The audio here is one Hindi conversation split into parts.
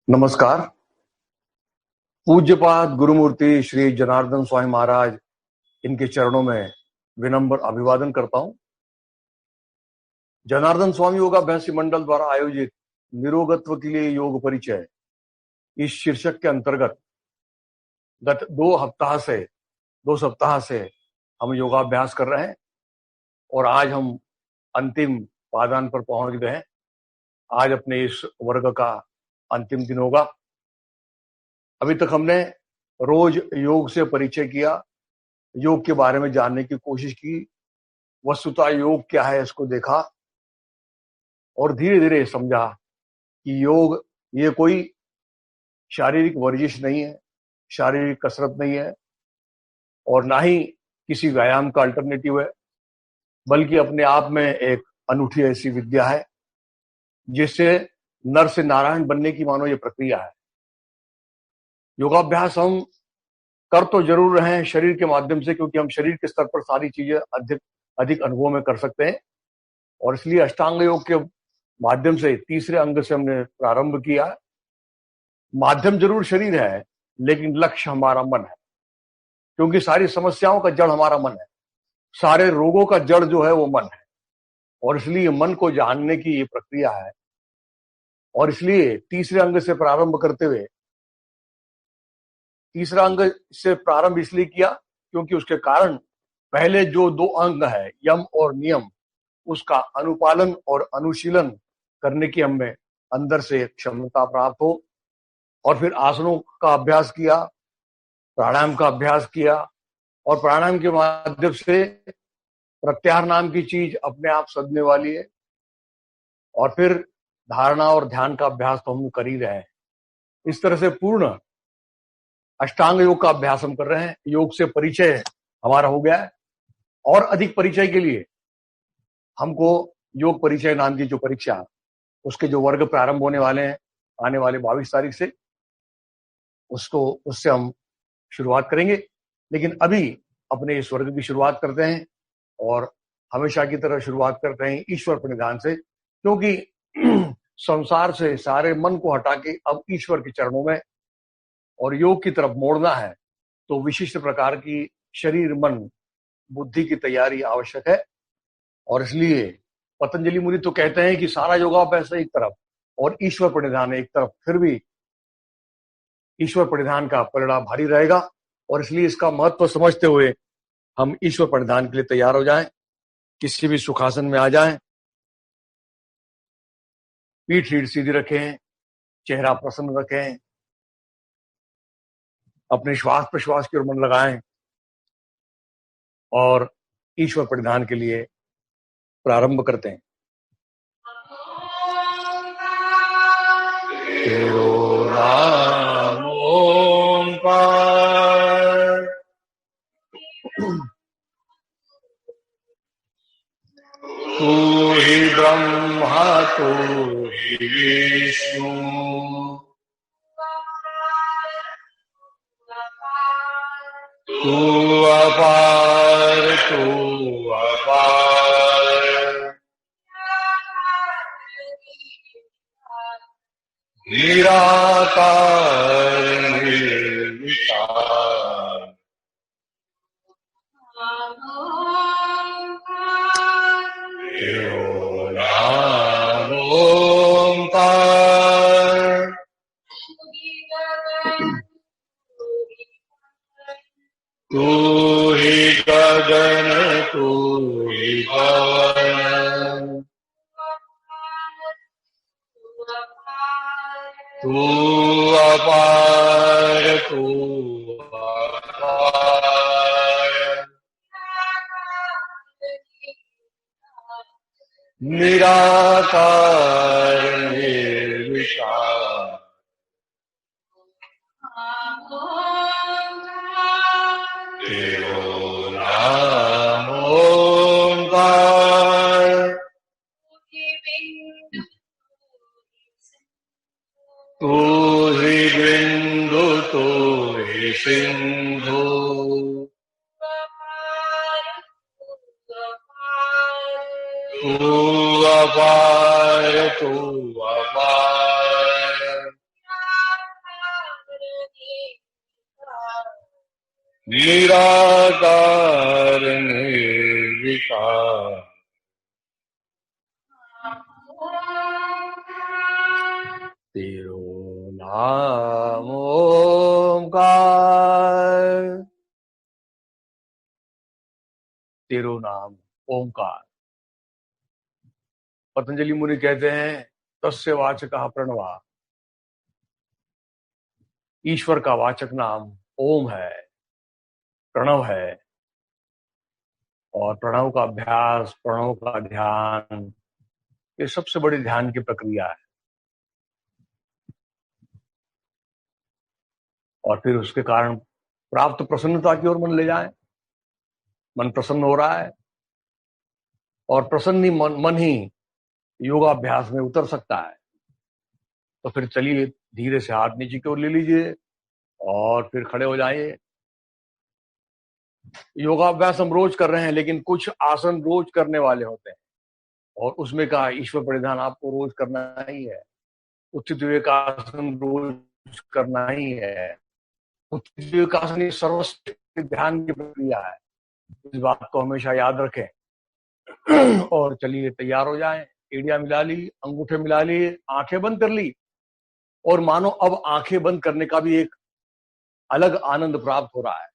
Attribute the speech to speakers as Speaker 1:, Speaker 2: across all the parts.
Speaker 1: नमस्कार। पूज्यपाद गुरुमूर्ति श्री जनार्दन स्वामी महाराज, इनके चरणों में विनम्र अभिवादन करता हूं। जनार्दन स्वामी योगाभ्यासी मंडल द्वारा आयोजित निरोगत्व के लिए योग परिचय इस शीर्षक के अंतर्गत गत दो सप्ताह से हम योगाभ्यास कर रहे हैं और आज हम अंतिम पादान पर पहुंच गए हैं। आज अपने इस वर्ग का अंतिम दिन होगा। अभी तक हमने रोज योग से परिचय किया, योग के बारे में जानने की कोशिश की, वस्तुतः योग क्या है इसको देखा और धीरे धीरे समझा कि योग ये कोई शारीरिक वर्जिश नहीं है, शारीरिक कसरत नहीं है और ना ही किसी व्यायाम का अल्टरनेटिव है, बल्कि अपने आप में एक अनूठी ऐसी विद्या है जिससे नर से नारायण बनने की मानो ये प्रक्रिया है। योगाभ्यास हम कर तो जरूर रहे हैं शरीर के माध्यम से, क्योंकि हम शरीर के स्तर पर सारी चीजें अधिक अनुभव में कर सकते हैं और इसलिए अष्टांग योग के माध्यम से तीसरे अंग से हमने प्रारंभ किया। माध्यम जरूर शरीर है लेकिन लक्ष्य हमारा मन है, क्योंकि सारी समस्याओं का जड़ हमारा मन है, सारे रोगों का जड़ जो है वो मन है और इसलिए मन को जानने की ये प्रक्रिया है। और इसलिए तीसरे अंग से प्रारंभ करते हुए, तीसरा अंग से प्रारंभ इसलिए किया क्योंकि उसके कारण पहले जो दो अंग है यम और नियम, उसका अनुपालन और अनुशीलन करने की हमें अंदर से क्षमता प्राप्त हो। और फिर आसनों का अभ्यास किया, प्राणायाम का अभ्यास किया और प्राणायाम के माध्यम से प्रत्याहार नाम की चीज अपने आप सदने वाली है। और फिर धारणा और ध्यान का अभ्यास तो हम कर ही रहे हैं। इस तरह से पूर्ण अष्टांग योग का अभ्यास हम कर रहे हैं। योग से परिचय हमारा हो गया है और अधिक परिचय के लिए हमको योग परिचय नाम की जो परीक्षा, उसके जो वर्ग प्रारंभ होने वाले हैं आने वाले 22 तारीख से, उससे हम शुरुआत करेंगे। लेकिन अभी अपने इस वर्ग की शुरुआत करते हैं और हमेशा की तरह शुरुआत करते हैं ईश्वर प्रणिधान से, क्योंकि संसार से सारे मन को हटा के अब ईश्वर के चरणों में और योग की तरफ मोड़ना है, तो विशिष्ट प्रकार की शरीर मन बुद्धि की तैयारी आवश्यक है। और इसलिए पतंजलि मुनि तो कहते हैं कि सारा योगाभ्यास एक तरफ और ईश्वर प्रणिधान एक तरफ, फिर भी ईश्वर प्रणिधान का परिणाम भारी रहेगा और इसलिए इसका महत्व समझते हुए हम ईश्वर प्रणिधान के लिए तैयार हो जाएं। किसी भी सुखासन में आ जाएं, पीठ रीढ़ सीधी रखें, चेहरा प्रसन्न रखें, अपने श्वास प्रश्वास की ओर मन लगाएं और ईश्वर प्रणिधान के लिए प्रारंभ करते हैं। तेरो नाम ओंकार, तू ही ब्रह्मा तू ही विष्णु, तू अपार निराकार निर्विकार, तेरो नाम ओंकार, तू ही गगन तू ही पवन, तू अपार निराकार निर्विकार, तेरो नाम ओंकार, तू ही बिंदु तू ही सिंधु, तू अपार निराकार निर्विकार, तेरो नाम ओंकार, तेरो नाम ओंकार। पतंजलि मुनि कहते हैं तस्य वाचकः प्रणवा, ईश्वर का वाचक नाम ओम है, प्रणव है। और प्रणव का अभ्यास, प्रणव का ध्यान, ये सबसे बड़ी ध्यान की प्रक्रिया है। और फिर उसके कारण प्राप्त प्रसन्नता की ओर मन ले जाए। मन प्रसन्न हो रहा है और प्रसन्न मन ही योगाभ्यास में उतर सकता है। तो फिर चलिए धीरे से हाथ नीचे की ओर ले लीजिए और फिर खड़े हो जाइए। योगाभ्यास हम रोज कर रहे हैं, लेकिन कुछ आसन रोज करने वाले होते हैं और उसमें का ईश्वर परिधान आपको रोज करना ही है। उत्थित विवेकासन रोज करना ही है। उत्थित विवेकासन सर्वश्रेष्ठ ध्यान की प्रक्रिया है, इस बात को हमेशा याद रखें। और चलिए तैयार हो जाएं। एड़ियां मिला ली, अंगूठे मिला लिए, आंखें बंद कर ली और मानो अब आंखें बंद करने का भी एक अलग आनंद प्राप्त हो रहा है।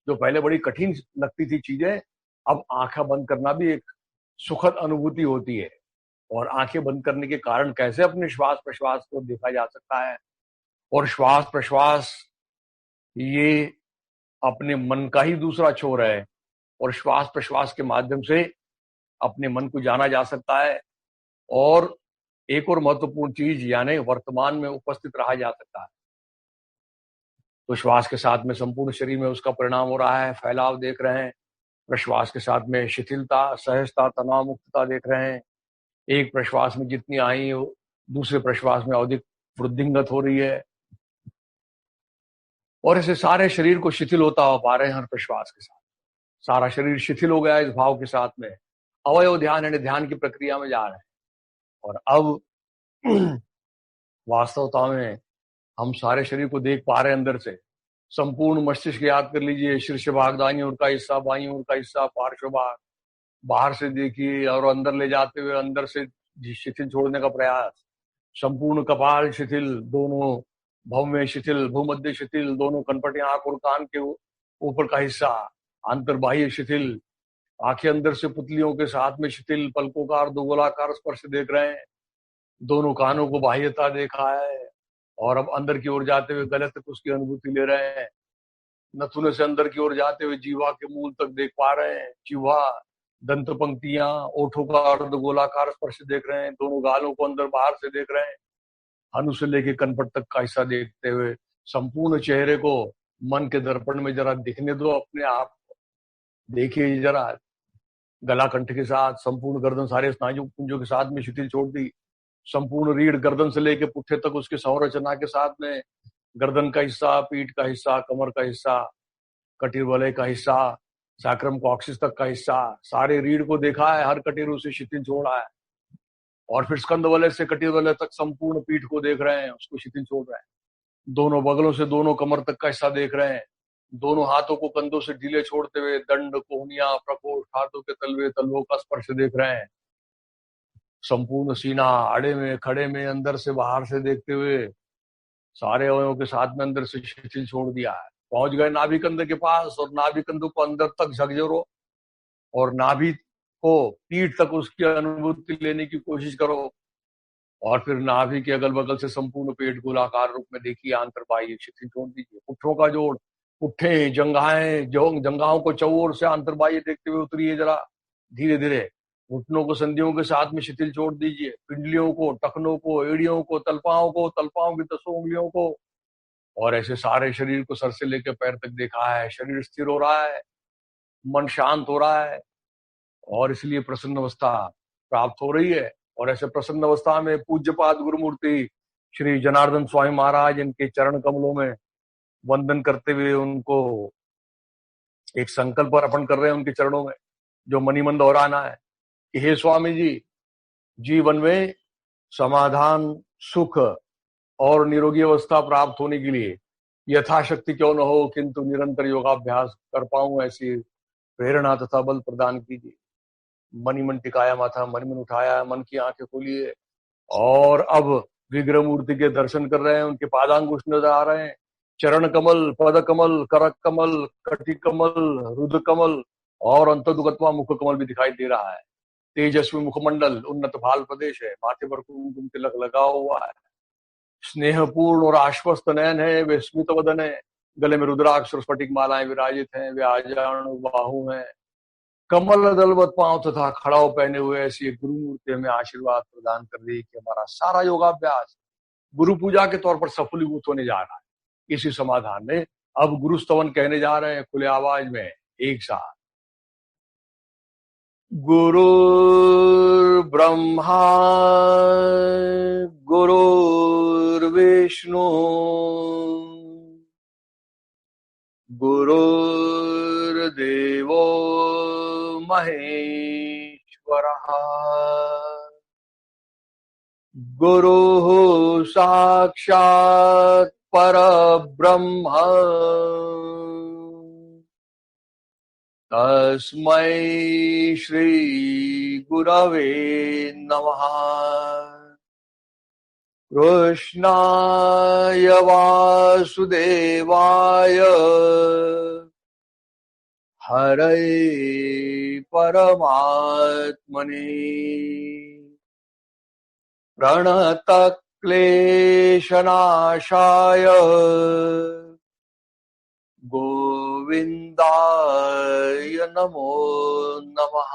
Speaker 1: जो पहले बड़ी कठिन लगती थी चीजें, अब आंखें बंद करना भी एक सुखद अनुभूति होती है। और आंखें बंद करने के कारण कैसे अपने श्वास प्रश्वास को देखा जा सकता है। और श्वास प्रश्वास ये अपने मन का ही दूसरा छोर है और श्वास प्रश्वास के माध्यम से अपने मन को जाना जा सकता है। और एक और महत्वपूर्ण चीज यानी वर्तमान में उपस्थित रहा जा सकता है। तो श्वास के साथ में संपूर्ण शरीर में उसका परिणाम हो रहा है, फैलाव देख रहे हैं। प्रश्वास के साथ में शिथिलता, सहजता, तनाव मुक्तता देख रहे हैं। एक प्रश्वास में जितनी आई दूसरे प्रश्वास में अधिक वृद्धिंगत हो रही है। और ऐसे सारे शरीर को शिथिल होता हुआ पा रहे हैं हर प्रश्वास के साथ। सारा शरीर शिथिल हो गया इस भाव के साथ में। अवयव ध्यान यानी ध्यान की प्रक्रिया में जा रहे हैं। और अब वास्तवता में हम सारे शरीर को देख पा रहे हैं अंदर से। संपूर्ण मस्तिष्क याद कर लीजिए, शीर्ष भाग दाईं ओर का हिस्सा, बाईं ओर का हिस्सा, पार्श्व भाग बाहर से देखिए और अंदर ले जाते हुए अंदर से शिथिल छोड़ने का प्रयास। संपूर्ण कपाल शिथिल, दोनों भौम शिथिल, भूमध्य शिथिल, दोनों कनपटियां, आंख और कान के ऊपर का हिस्सा, अंतर्बाह्य शिथिल, आंखें अंदर से पुतलियों के साथ में शिथिल, पलकों का अर्धगोलाकार स्पर्श देख रहे हैं। दोनों कानों को बाह्यता देखा है और अब अंदर की ओर जाते हुए गलत तक उसकी अनुभूति ले रहे हैं। नथुने से अंदर की ओर जाते हुए जीवा के मूल तक देख पा रहे हैं। जीवा, दंत पंक्तियां, ओठों का अर्धगोलाकार स्पर्श देख रहे हैं। दोनों गालों को अंदर बाहर से देख रहे हैं। हनु से लेके कनपट तक का हिस्सा देखते हुए संपूर्ण चेहरे को मन के दर्पण में जरा दिखने दो अपने आप को। देखिए जरा गला कंठ के साथ, संपूर्ण गर्दन सारे स्नायु पुंजों के साथ में शिथिल छोड़ दी। संपूर्ण रीढ़ गर्दन से लेके पुट्ठे तक उसके संरचना के साथ में गर्दन का हिस्सा, पीठ का हिस्सा, कमर का हिस्सा, कटीर वलय का हिस्सा, सैक्रम कॉक्सिस तक का हिस्सा, सारे रीढ़ को देखा है, हर कटीर से शिथिल छोड़ा है। और फिर स्कंद वलय से कटीर वलय तक संपूर्ण पीठ को देख रहे हैं, उसको शिथिल छोड़ रहे हैं। दोनों बगलों से दोनों कमर तक का हिस्सा देख रहे हैं। दोनों हाथों को कंधों से ढीले छोड़ते हुए दंड, कोहनिया, प्रकोष्ठ, हाथों के तलवे तलवों का स्पर्श देख रहे हैं। संपूर्ण सीना आड़े में, खड़े में, अंदर से बाहर से देखते हुए सारे अवयवों के साथ में अंदर से शिथिल छोड़ दिया है। पहुंच गए नाभि कंध के पास और नाभि कंध को अंदर तक झकझोरो और नाभि को पीठ तक उसकी अनुभूति लेने की कोशिश करो। और फिर नाभि के अगल बगल से संपूर्ण पेट गोलाकार रूप में देखिए, आंतरबाह्य शिथिल छोड़ दीजिए। पुट्ठों का जोड़, पुट्ठे, जंघाएं, जंघाओं को चौर से आंतरबाह्य देखते हुए उतरिए जरा धीरे धीरे। घुटनों को संधियों के साथ में शिथिल छोड़ दीजिए। पिंडलियों को, टखनों को, एड़ियों को, तलपाओं को, तलपाओं की 10 उंगलियों को। और ऐसे सारे शरीर को सर से लेकर पैर तक देखा है। शरीर स्थिर हो रहा है, मन शांत हो रहा है और इसलिए प्रसन्न अवस्था प्राप्त हो रही है। और ऐसे प्रसन्न अवस्था में पूज्यपाद गुरुमूर्ति श्री जनार्दन स्वामी महाराज इनके चरण कमलों में वंदन करते हुए उनको एक संकल्प अर्पण कर रहे हैं उनके चरणों में, जो मणिमन दोहराना है कि हे स्वामी जी, जीवन में समाधान, सुख और निरोगी अवस्था प्राप्त होने के लिए यथाशक्ति क्यों न हो, किंतु निरंतर योगाभ्यास कर पाऊं, ऐसी प्रेरणा तथा बल प्रदान कीजिए। मन ही मन टिकाया माथा, मन मन उठाया, मन की आंखें खोलिए और अब विग्रह मूर्ति के दर्शन कर रहे हैं। उनके पादांगुष्ठ नजर आ रहे हैं, चरण कमल, पद कमल, करक कमल, कटि कमल, रुद्र कमल और अंतर्गतवा मुख कमल भी दिखाई दे रहा है। तेजस्वी मुखमंडल, उन्नत भाल प्रदेश है, माथे पर कुमकुम तिलक लगा हुआ है, स्नेहपूर्ण और आश्वस्त नयन है, वे स्मित वदन है, गले में रुद्राक्ष और स्फटिक मालाएं विराजित हैं, वे आजानु बाहु हैं, कमल दलवत पांव तथा खड़ाव पहने हुए ऐसी एक गुरु मूर्ति हमें आशीर्वाद प्रदान कर रही है कि हमारा सारा योगाभ्यास गुरु पूजा के तौर पर सफलीभूत होने जा रहा है। इसी समाधान में अब गुरु स्तवन कहने जा रहे हैं खुले आवाज में एक साथ। गुरु ब्रह्मा गुरुर्विष्णु गुरुर्देवो महेश्वरः गुरुः साक्षात् परब्रह्म तस्मै श्री गुरवे नमः। कृष्णाय वासुदेवाय हरे परमात्मने प्रणतक्लेशनाशाय गोविन्दाय नमो नमः।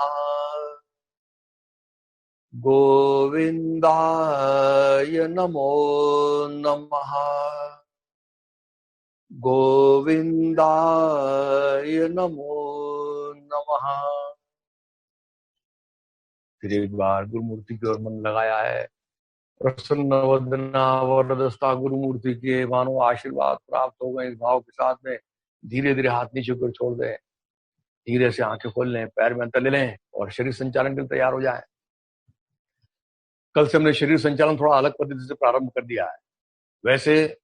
Speaker 1: गोविन्दाय नमो नमः। गोविन्दाय नमो नमः। फिर एक बार गुरुमूर्ति की ओर मन लगाया है। प्रसन्न वदना वरदस्ता गुरुमूर्ति के मानो आशीर्वाद प्राप्त हो गए। इस भाव के साथ में धीरे धीरे हाथ नीचे कर छोड़ दें, धीरे से आंखें खोल लें, पैर में अंतर ले लें और शरीर संचालन के लिए तैयार हो जाएं। कल से हमने शरीर संचालन थोड़ा अलग पद्धति से प्रारंभ कर दिया है। वैसे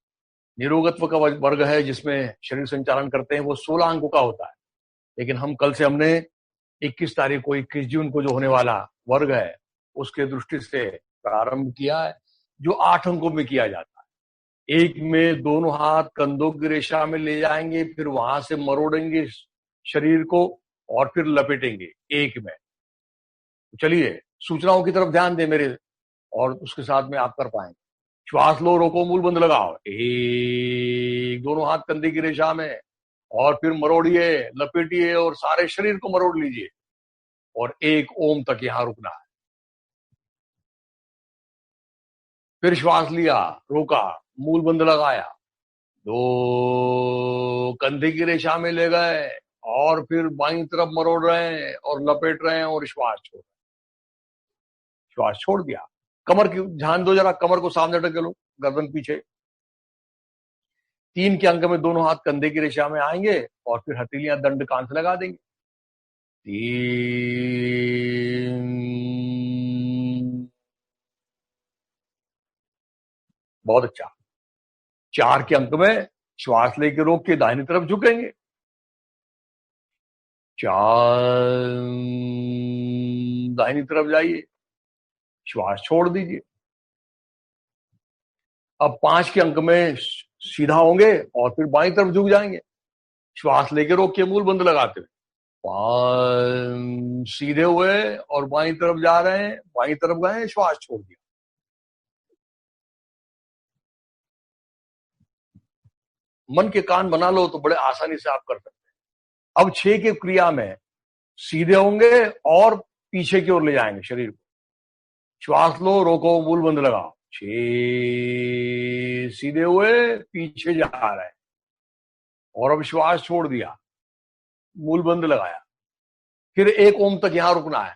Speaker 1: निरोगत्व का वर्ग है जिसमें शरीर संचालन करते हैं, वो 16 अंकों का होता है, लेकिन हमने 21 तारीख को 21 जून को जो होने वाला वर्ग है उसके दृष्टि से प्रारंभ किया है, जो 8 अंकों में किया जाता है। एक में दोनों हाथ कंधों की रेखा में ले जाएंगे, फिर वहां से मरोड़ेंगे शरीर को और फिर लपेटेंगे एक में। चलिए सूचनाओं की तरफ ध्यान दें मेरे, और उसके साथ में आप कर पाएंगे। श्वास लो, रोको, मूल बंद लगाओ। एक, दोनों हाथ कंधे की रेखा में और फिर मरोड़िए, लपेटिए और सारे शरीर को मरोड़ लीजिए और एक ओम तक यहां रुकना है। फिर श्वास लिया, रोका, मूल बंद लगाया, दो, कंधे की रेखा में ले गए और फिर बाईं तरफ मरोड़ रहे हैं और लपेट रहे हैं और श्वास छोड़ दिया। कमर की ध्यान दो जरा, कमर को सामने ढके लो, गर्दन पीछे। 3 के अंक में दोनों हाथ कंधे की रेखा में आएंगे और फिर हथेलियां दंड कान से लगा देंगे। 3, बहुत अच्छा। 4 के अंक में श्वास लेके रोक के दाहिनी तरफ झुकेंगे। 4, दाहिनी तरफ जाइए, श्वास छोड़ दीजिए। अब 5 के अंक में सीधा होंगे और फिर बाईं तरफ झुक जाएंगे, श्वास लेके रोक के मूल बंद लगाते हुए 5, सीधे हुए और बाईं तरफ जा रहे हैं, बाईं तरफ गए, श्वास छोड़ दिया। मन के कान बना लो तो बड़े आसानी से आप कर सकते हैं। अब 6 के क्रिया में सीधे होंगे और पीछे की ओर ले जाएंगे शरीर को। श्वास लो, रोको, मूल बंद लगाओ। 6, सीधे हुए, पीछे जा रहे हैं और अब श्वास छोड़ दिया, मूल बंद लगाया। फिर एक ओम तक यहां रुकना है।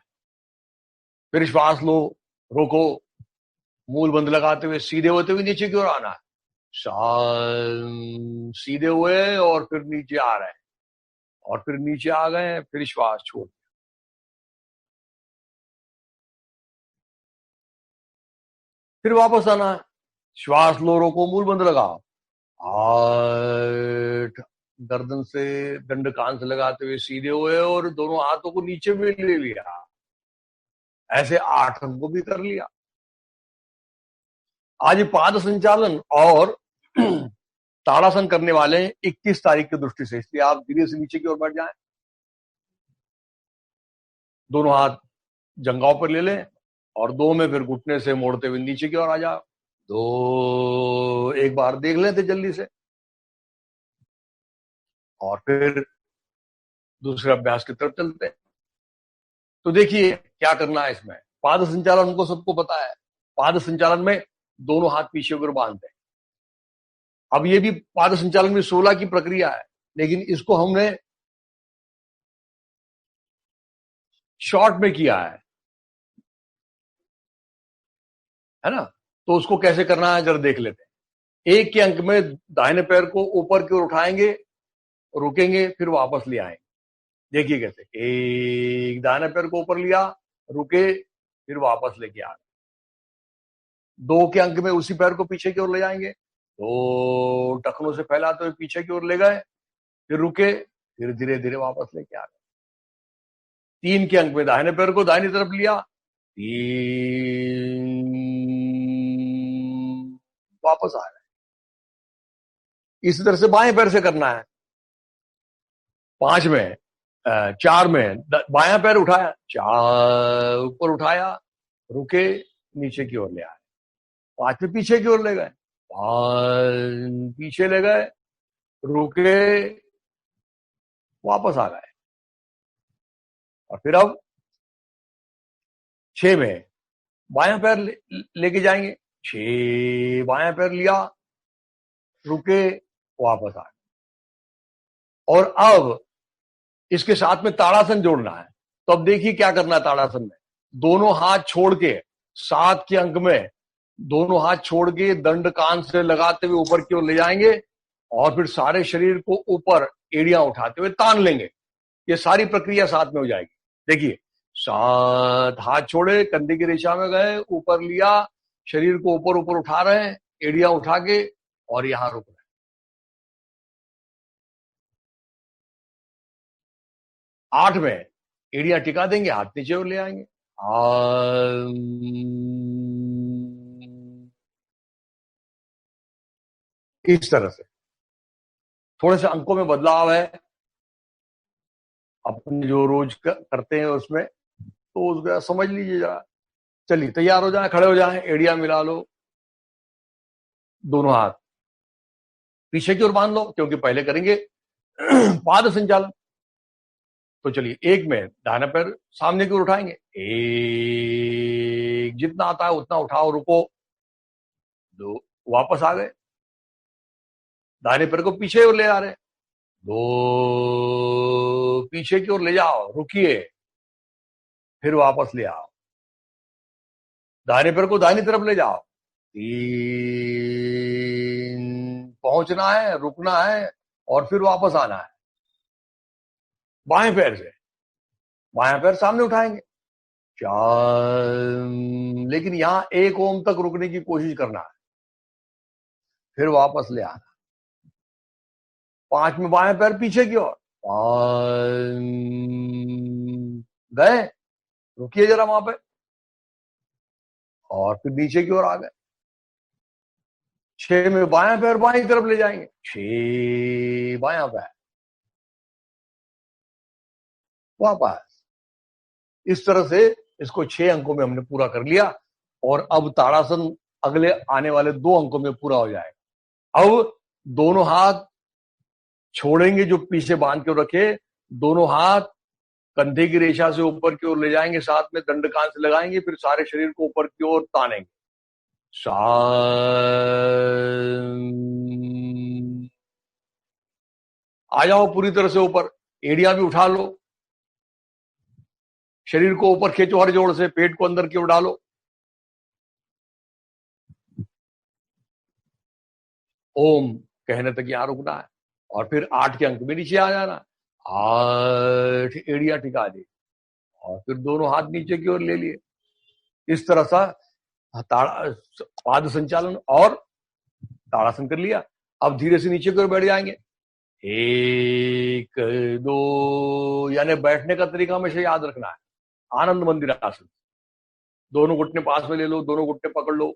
Speaker 1: फिर श्वास लो, रोको, मूल बंद लगाते हुए सीधे होते हुए नीचे की ओर आना है। सीधे हुए और फिर नीचे आ रहे हैं और फिर नीचे आ गए, फिर श्वास छोड़। फिर वापस आना है। श्वास लो, रोको, मूल बंद लगाओ। गर्दन से दंड कान से लगाते हुए सीधे हुए और दोनों हाथों को नीचे भी ले लिया। ऐसे 8 अंकों भी कर लिया। आज पाद संचालन और ताड़ासन करने वाले हैं 21 तारीख की दृष्टि से, इसलिए आप धीरे से नीचे की ओर बढ़ जाएं। दोनों हाथ जंघाओं पर ले लें और 2 में फिर घुटने से मोड़ते हुए नीचे की ओर आ जाओ। 2 एक बार देख लेते जल्दी से, और फिर दूसरे अभ्यास की तरफ चलते हैं। तो देखिए क्या करना है इसमें। पाद संचालन उनको सबको पता है। पाद संचालन में दोनों हाथ पीछे की ओर बांधते हैं। अब ये भी पाद संचालन में 16 की प्रक्रिया है, लेकिन इसको हमने शॉर्ट में किया है ना। तो उसको कैसे करना है जरा देख लेते हैं। 1 के अंक में दाहिने पैर को ऊपर की ओर उठाएंगे, रुकेंगे, फिर वापस ले आएंगे। देखिए कैसे, 1 दाहिने पैर को ऊपर लिया, रुके, फिर वापस लेके आ गए। 2 के अंक में उसी पैर को पीछे की ओर ले जाएंगे, तो टखनों से फैलाते हुए पीछे की ओर ले गए, फिर रुके, फिर धीरे धीरे वापस लेके आ गए। 3 के अंक में दाहिने पैर को दाहिनी तरफ लिया, 3 वापस आ गए। इसी तरह से बाएं पैर से करना है। 5 में 4 में बायां पैर उठाया, 4 ऊपर उठाया, रुके, नीचे की ओर ले आए। 5 में पीछे की ओर ले गए, 5 पीछे ले गए, रुके, वापस आ गए। और फिर अब 6 में बायां पैर लेके जाएंगे, 6 बायां पैर लिया, रुके, वापस आ गए। और अब इसके साथ में ताड़ासन जोड़ना है। तो अब देखिए क्या करना है ताड़ासन में। दोनों हाथ छोड़ के 7 के अंक में दोनों हाथ छोड़ के दंड कान से लगाते हुए ऊपर की ओर ले जाएंगे और फिर सारे शरीर को ऊपर एड़ियां उठाते हुए तान लेंगे। ये सारी प्रक्रिया साथ में हो जाएगी। देखिए, 7 हाथ छोड़े, कंधे की रेखा में गए, ऊपर लिया, शरीर को ऊपर ऊपर उठा रहे हैं, एड़ियां उठा के, और यहां रुक रहे हैं। 8 में एड़ियां टिका देंगे, हाथ नीचे और ले आएंगे। इस तरह से थोड़े से अंकों में बदलाव है अपने जो रोज करते हैं उसमें, तो उसका समझ लीजिए जरा। चलिए तैयार हो जाए, खड़े हो जाए, एड़ियां मिला लो, दोनों हाथ पीछे की ओर बांध लो, क्योंकि पहले करेंगे पाद संचालन। तो चलिए, 1 में दाहिना पैर सामने की ओर उठाएंगे, 1 जितना आता है उतना उठाओ, रुको, 2 वापस आ गए, दाहिने पैर को पीछे ओर ले आ रहे, 2 पीछे की ओर ले जाओ, रुकिए, फिर वापस ले आओ, दाहिने पैर को दाहिनी तरफ ले जाओ, 3 पहुंचना है, रुकना है, और फिर वापस आना है। बाएं पैर से बायां पैर सामने उठाएंगे, 4, लेकिन यहां 1 ओम तक रुकने की कोशिश करना है, फिर वापस ले आना। 5 में बाएं पैर पीछे की ओर, 5 गए, रुकिए जरा वहां पे, और फिर नीचे की ओर आ गए। 6 में बायां पैर बाईं तरफ ले जाएंगे, 6 बायां पैर, वापस। इस तरह से इसको 6 अंकों में हमने पूरा कर लिया, और अब ताड़ासन अगले आने वाले 2 अंकों में पूरा हो जाएगा। अब दोनों हाथ छोड़ेंगे जो पीछे बांध के रखे, दोनों हाथ कंधे की रेखा से ऊपर की ओर ले जाएंगे, साथ में दंड कान से लगाएंगे, फिर सारे शरीर को ऊपर की ओर तानेंगे। आ जाओ पूरी तरह से ऊपर, एड़ियां भी उठा लो, शरीर को ऊपर खींचो हर जोड़ से, पेट को अंदर की ओर डालो, ओम कहने तक यहां रुकना है, और फिर 8 के अंक में नीचे आ जाना, 8 एड़ियां टिका दी, और फिर दोनों हाथ नीचे की ओर ले लिए। इस तरह सा पाद संचालन और ताड़ासन कर लिया। अब धीरे से नीचे की ओर बैठ जाएंगे, एक, दो, यानी बैठने का तरीका हमेशा याद रखना है। आनंद मंदिर आसन, दोनों घुटने पास में ले लो, दोनों घुटने पकड़ लो।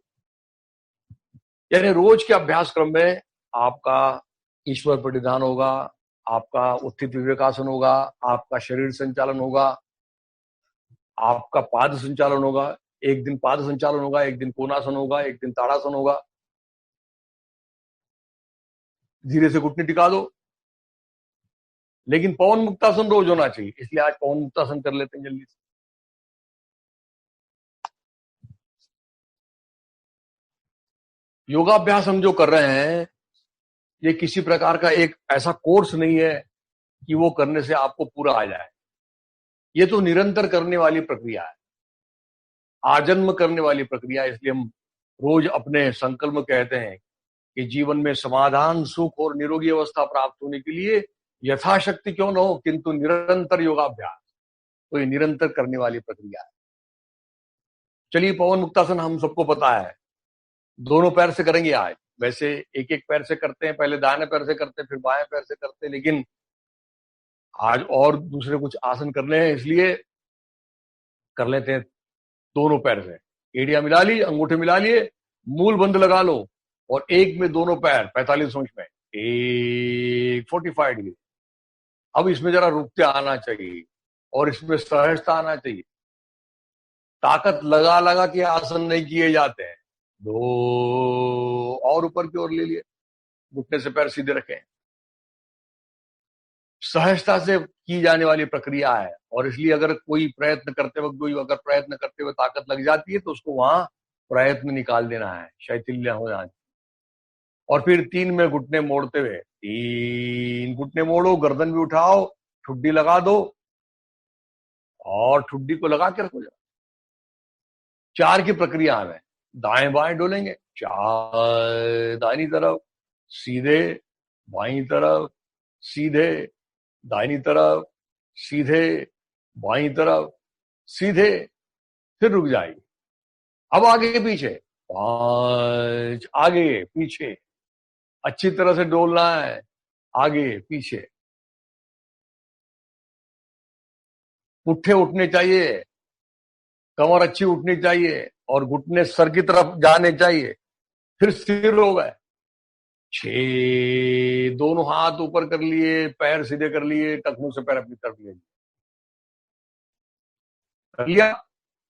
Speaker 1: यानी रोज के अभ्यास क्रम में आपका ईश्वर परिधान होगा, आपका उत्थित विवेकासन होगा, आपका शरीर संचालन होगा, आपका पाद संचालन होगा। एक दिन पाद संचालन होगा, एक दिन कोणासन होगा, एक दिन ताड़ासन होगा। धीरे से घुटने टिका दो, लेकिन पवन मुक्तासन रोज होना चाहिए, इसलिए आज पवन मुक्तासन कर लेते हैं जल्दी से। योगाभ्यास हम जो कर रहे हैं, ये किसी प्रकार का एक ऐसा कोर्स नहीं है कि वो करने से आपको पूरा आ जाए। ये तो निरंतर करने वाली प्रक्रिया है, आजन्म करने वाली प्रक्रिया है। इसलिए हम रोज अपने संकल्प में कहते हैं कि जीवन में समाधान, सुख और निरोगी अवस्था प्राप्त होने के लिए यथाशक्ति क्यों न हो, किंतु निरंतर योगाभ्यास, तो ये निरंतर करने वाली प्रक्रिया है। चलिए, पवन मुक्तासन हम सबको पता है, दोनों पैर से करेंगे आज। वैसे एक एक पैर से करते हैं, पहले दाहिने पैर से करते हैं, फिर बाएं पैर से करते हैं, लेकिन आज और दूसरे कुछ आसन करने हैं, इसलिए कर लेते हैं दोनों पैर से। एड़ियां मिला ली, अंगूठे मिला लिए, मूल बंद लगा लो, और एक में दोनों पैर 45 अंश में, एक 45 डिग्री। अब इसमें जरा रुकते आना चाहिए और इसमें सहजता आना चाहिए। ताकत लगा लगा के आसन नहीं किए जाते हैं। दो, और ऊपर की ओर ले लिए, घुटने से पैर सीधे रखें। सहजता से की जाने वाली प्रक्रिया है, और इसलिए अगर कोई प्रयत्न करते वक्त, कोई अगर प्रयत्न करते हुए ताकत लग जाती है, तो उसको वहां प्रयत्न निकाल देना है, शैथिल्य हो जाए। और फिर 3 में घुटने मोड़ते हुए, 3 घुटने मोड़ो, गर्दन भी उठाओ, ठुड्डी लगा दो, और ठुड्डी को लगा के रखो। 4 की प्रक्रिया में दाएं बाएं डोलेंगे, 4, दाहिनी तरफ सीधे, बाईं तरफ सीधे, दाहिनी तरफ सीधे, बाईं तरफ सीधे, फिर रुक जाइए। अब आगे पीछे, 5, आगे पीछे, अच्छी तरह से डोलना है, आगे पीछे। पुट्ठे उठने चाहिए, कमर अच्छी उठनी चाहिए, और घुटने सर की तरफ जाने चाहिए, फिर स्थिर हो गए। 6, दोनों हाथ ऊपर कर लिए, पैर सीधे कर लिए, टखनों से पैर अपनी तरफ ले लिए। कर लिया,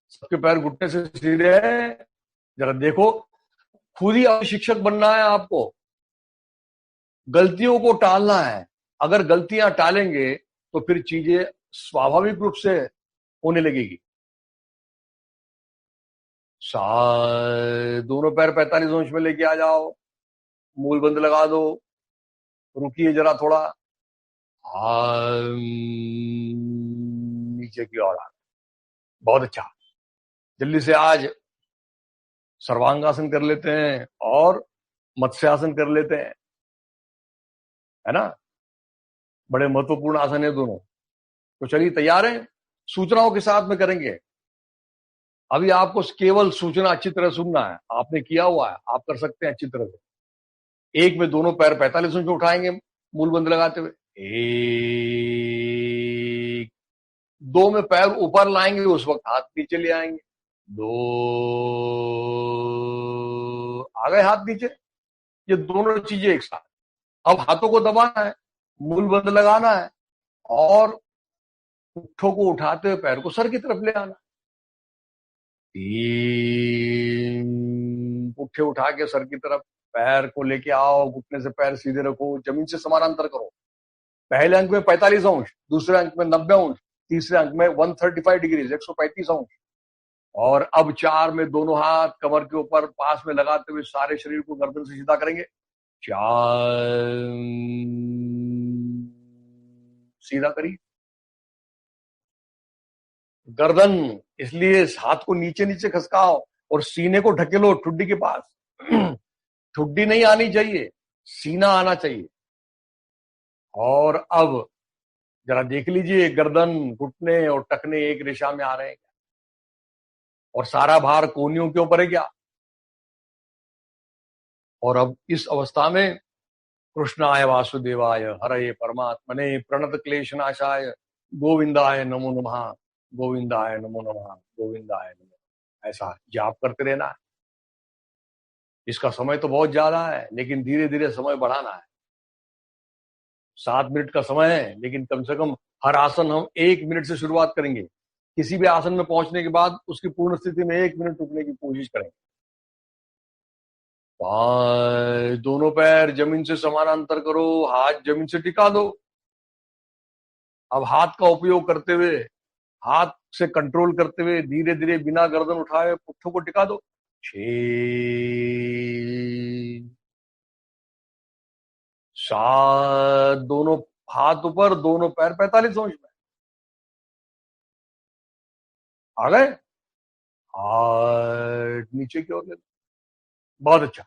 Speaker 1: सबके पैर घुटने से सीधे हैं। जरा देखो, खुद ही अब शिक्षक बनना है आपको, गलतियों को टालना है। अगर गलतियां टालेंगे तो फिर चीजें स्वाभाविक रूप से होने लगेगी। दोनों पैर 45 अंश में लेके आ जाओ, मूल बंद लगा दो, रुकिए जरा थोड़ा, नीचे की ओर आ। बहुत अच्छा, जल्दी से आज सर्वांगासन कर लेते हैं और मत्स्यासन कर लेते हैं, है ना। बड़े महत्वपूर्ण आसन है दोनों। तो चलिए, तैयार हैं? सूचनाओं के साथ में करेंगे। अभी आपको केवल सूचना अच्छी तरह सुनना है, आपने किया हुआ है, आप कर सकते हैं अच्छी तरह से। 1 में दोनों पैर 45 अंश में उठाएंगे, मूल बंद लगाते हुए, 1, 2 में पैर ऊपर लाएंगे, उस वक्त हाथ नीचे ले आएंगे, 2, आ गए हाथ नीचे। ये दोनों चीजें एक साथ। अब हाथों को दबाना है, मूल बंद लगाना है, और पुट्ठों को उठाते हुए पैर को सर की तरफ ले आना। 3, पुट्ठे उठा के सर की तरफ पैर को लेके आओ, घुटने से पैर सीधे रखो, जमीन से समानांतर करो। पहले अंक में 45 अंश, दूसरे अंक में 90 अंश, तीसरे अंक में 135 डिग्री, 135 अंश। और अब 4 में दोनों हाथ कमर के ऊपर पास में लगाते हुए सारे शरीर को गर्दन से सीधा करेंगे। 4, सीधा करिए गर्दन, इसलिए हाथ को नीचे नीचे खसकाओ और सीने को ढकेलो ठुड्डी के पास। ठुड्डी नहीं आनी चाहिए, सीना आना चाहिए। और अब जरा देख लीजिए, गर्दन, घुटने और टखने एक रेशा में आ रहे हैं, और सारा भार कोहनियों के ऊपर है क्या। और अब इस अवस्था में कृष्णाय वासुदेवाय हरये परमात्मने प्रणत क्लेशनाशाय गोविंदाय नमो नमः, गोविंदाय नमो नमः, गोविंदाय नमो नमः। ऐसा जाप करते रहना है। इसका समय तो बहुत ज्यादा है, लेकिन धीरे धीरे समय बढ़ाना है। 7 मिनट का समय है, लेकिन कम से कम हर आसन हम 1 मिनट से शुरुआत करेंगे। किसी भी आसन में पहुंचने के बाद उसकी पूर्ण स्थिति में 1 मिनट रुकने की कोशिश करेंगे। दोनों पैर जमीन से समानांतर करो, हाथ जमीन से टिका दो। अब हाथ का उपयोग करते हुए, हाथ से कंट्रोल करते हुए धीरे धीरे बिना गर्दन उठाए पुट्ठों को टिका दो। 6 7, दोनों हाथ ऊपर, दोनों पैर 45 अंश में आ गए। 8 नीचे की ओर ले लो। बहुत अच्छा।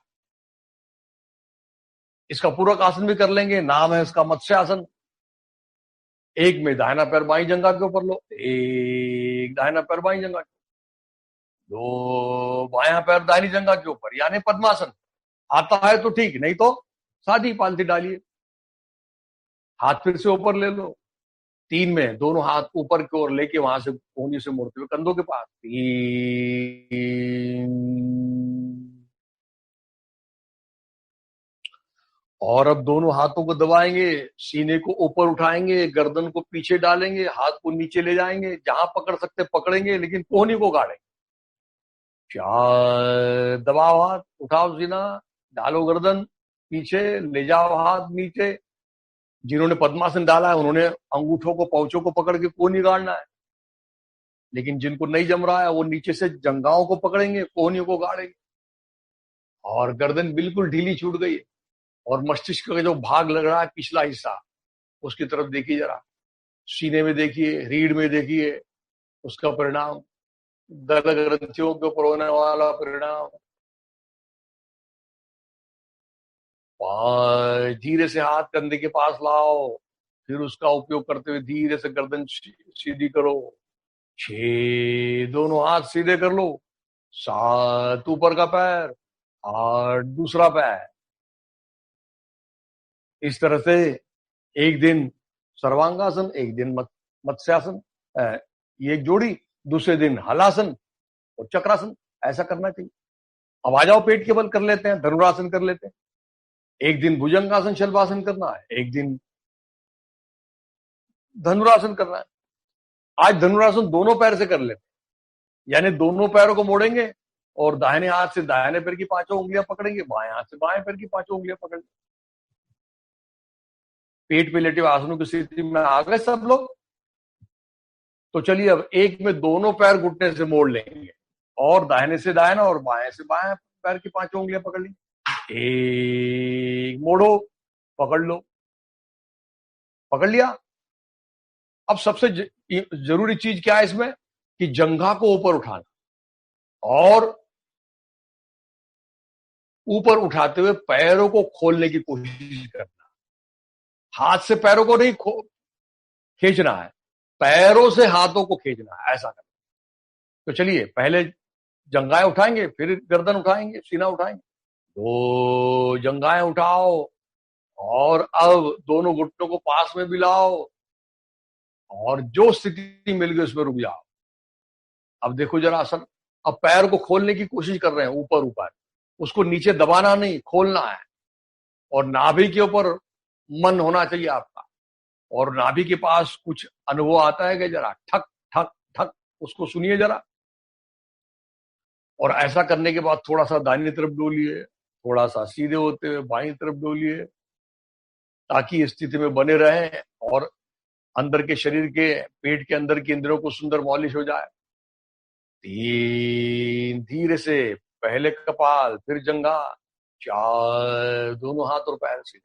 Speaker 1: इसका पूरक आसन भी कर लेंगे, नाम है इसका मत्स्य आसन। एक में दाहिना पैर बाई जंघा के ऊपर लो, एक दाहिना पैर बाई जंघा, दो बायां पैर दाहिनी जंघा के ऊपर, यानी पद्मासन। आता है तो ठीक, नहीं तो सादी पालथी डालिए। हाथ फिर से ऊपर ले लो। 3 में दोनों हाथ ऊपर की ओर लेके वहां से कोहनी से मुड़ते हुए कंधों के पास। 3 और अब दोनों हाथों को दबाएंगे, सीने को ऊपर उठाएंगे, गर्दन को पीछे डालेंगे, हाथ को नीचे ले जाएंगे, जहां पकड़ सकते पकड़ेंगे, लेकिन कोहनी को गाड़ेंगे। 4 दबाओ हाथ, उठाओ सीना, डालो गर्दन पीछे, ले जाओ हाथ नीचे। जिन्होंने पद्मासन डाला है उन्होंने अंगूठों को, पाउचों को पकड़ के कोहनी गाड़ना है, लेकिन जिनको नहीं जम रहा है वो नीचे से जंघाओं को पकड़ेंगे, कोहनियों को गाड़ेंगे। और गर्दन बिल्कुल ढीली छूट गई है, और मस्तिष्क का जो भाग लग रहा है पिछला हिस्सा, उसकी तरफ देखिए जरा। सीने में देखिए, रीढ़ में देखिए, उसका परिणाम, गल ग्रंथियों के ऊपर होने वाला परिणाम। धीरे से हाथ कंधे के पास लाओ, फिर उसका उपयोग करते हुए धीरे से गर्दन सीधी करो। 6 दोनों हाथ सीधे कर लो। 7 ऊपर का पैर, 8 दूसरा पैर। इस तरह से एक दिन सर्वांगासन, एक दिन मत्स्यासन, ये एक जोड़ी, दूसरे दिन हलासन और चक्रासन, ऐसा करना चाहिए। अब आ जाओ पेट के बल कर लेते हैं, धनुरासन कर लेते हैं। एक दिन भुजंगासन शल्वासन करना है, एक दिन धनुरासन करना है। आज धनुरासन दोनों पैर से कर लेते हैं, यानी दोनों पैरों को मोड़ेंगे और दाहिने हाथ से दाहिने पैर की 5 उंगलियां पकड़ेंगे, बाएं हाथ से बाएं पैर की 5 उंगलियां पकड़ेंगे। पेट पे लेटे हुए आसनों की स्थिति में आ गए सब लोग। तो चलिए अब एक में दोनों पैर घुटने से मोड़ लेंगे, और दाहिने से दाहिना और बाएं से बाएं पैर की 5 उंगलियां पकड़ ली। एक मोड़ो, पकड़ लो, पकड़ लिया। अब सबसे जरूरी चीज क्या है इसमें, कि जंघा को ऊपर उठाना, और ऊपर उठाते हुए पैरों को खोलने की कोशिश करना। हाथ से पैरों को नहीं खींचना है, पैरों से हाथों को खींचना है, ऐसा करना। तो चलिए पहले जंघाएं उठाएंगे, फिर गर्दन उठाएंगे, सीना उठाएंगे। तो जंघाएं उठाओ, और अब दोनों घुटनों को पास में मिलाओ, और जो स्थिति मिल गई उसमें रुक जाओ। अब देखो जरा आसन, अब पैर को खोलने की कोशिश कर रहे हैं ऊपर ऊपर, उसको नीचे दबाना नहीं, खोलना है। और नाभि के ऊपर मन होना चाहिए आपका, और नाभि के पास कुछ अनुभव आता है कि जरा ठक ठक ठक, उसको सुनिए जरा। और ऐसा करने के बाद थोड़ा सा दाहिनी तरफ डोलिए, थोड़ा सा सीधे होते हुए बाईं तरफ डोलिए, ताकि इस स्थिति में बने रहें और अंदर के शरीर के, पेट के अंदर के इंद्रियों को सुंदर मॉलिश हो जाए। 3 धीरे से, पहले कपाल, फिर जंघा। 4 दोनों हाथ और पैर सीधे,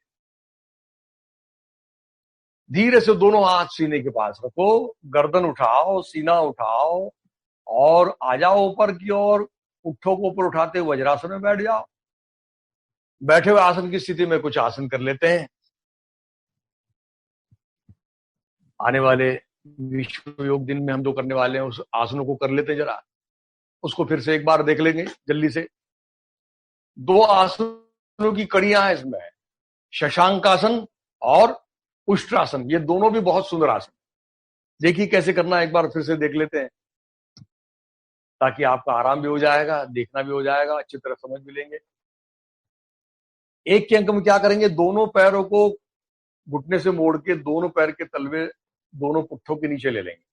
Speaker 1: धीरे से दोनों हाथ सीने के पास रखो, गर्दन उठाओ, सीना उठाओ, और आ जाओ ऊपर की ओर। पुट्ठों को ऊपर उठाते हुए वज्रासन में बैठ जाओ। बैठे हुए आसन की स्थिति में कुछ आसन कर लेते हैं। आने वाले विश्व योग दिन में हम जो करने वाले हैं उस आसनों को कर लेते हैं जरा, उसको फिर से एक बार देख लेंगे जल्दी से। 2 आसनों की कड़ियां हैं इसमें। शशांकासन और उष्ट्रासन, ये दोनों भी बहुत सुंदर आसन। देखिए कैसे करना है, एक बार फिर से देख लेते हैं, ताकि आपका आराम भी हो जाएगा, देखना भी हो जाएगा, अच्छी तरह समझ भी लेंगे। एक के अंक में क्या करेंगे, दोनों पैरों को घुटने से मोड़ के दोनों पैर के तलवे दोनों पुट्ठों के नीचे ले लेंगे,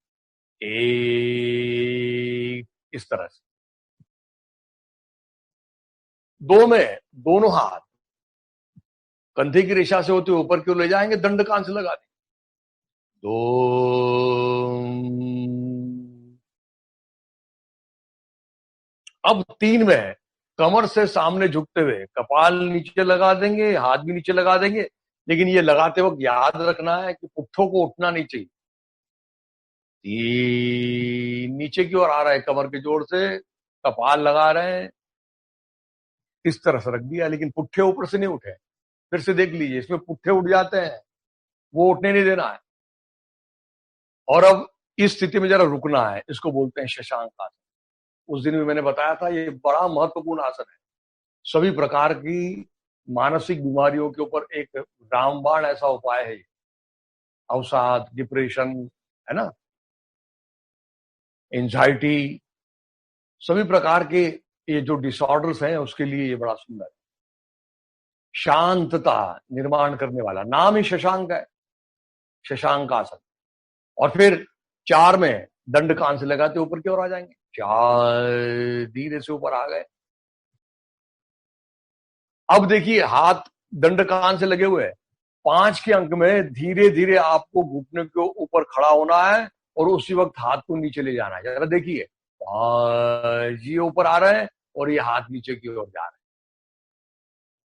Speaker 1: एक इस तरह से। दो में दोनों हाथ कंधे की रेखा से होते हुए ऊपर की ओर ले जाएंगे, दंड कान से लगा देंगे, दो। अब तीन में कमर से सामने झुकते हुए कपाल नीचे लगा देंगे, हाथ भी नीचे लगा देंगे, लेकिन ये लगाते वक्त याद रखना है कि पुट्ठों को उठना नहीं चाहिए। नीचे की ओर आ रहा है, कमर के जोड़ से कपाल लगा रहे हैं, इस तरह से रख दिया, लेकिन पुट्ठे ऊपर से नहीं उठे। फिर से देख लीजिए, इसमें पुट्ठे उठ जाते हैं, वो उठने नहीं देना है। और अब इस स्थिति में जरा रुकना है, इसको बोलते हैं शशांक आसन। उस दिन भी मैंने बताया था, ये बड़ा महत्वपूर्ण आसन है। सभी प्रकार की मानसिक बीमारियों के ऊपर एक रामबाण ऐसा उपाय है, अवसाद, डिप्रेशन, है ना, एंजाइटी, सभी प्रकार के ये जो डिसऑर्डर्स हैं उसके लिए ये बड़ा सुंदर है। शांतता निर्माण करने वाला, नाम ही शशांक है, शशांक आसन। और फिर चार में दंड कान से लगाते ऊपर की ओर आ जाएंगे, चार धीरे से ऊपर आ गए। अब देखिए हाथ दंड कान से लगे हुए हैं, पांच के अंक में धीरे धीरे आपको घुटने के ऊपर खड़ा होना है और उसी वक्त हाथ को नीचे ले जाना है। जरा देखिए, ये ऊपर आ रहे हैं और ये हाथ नीचे की ओर जा रहे हैं।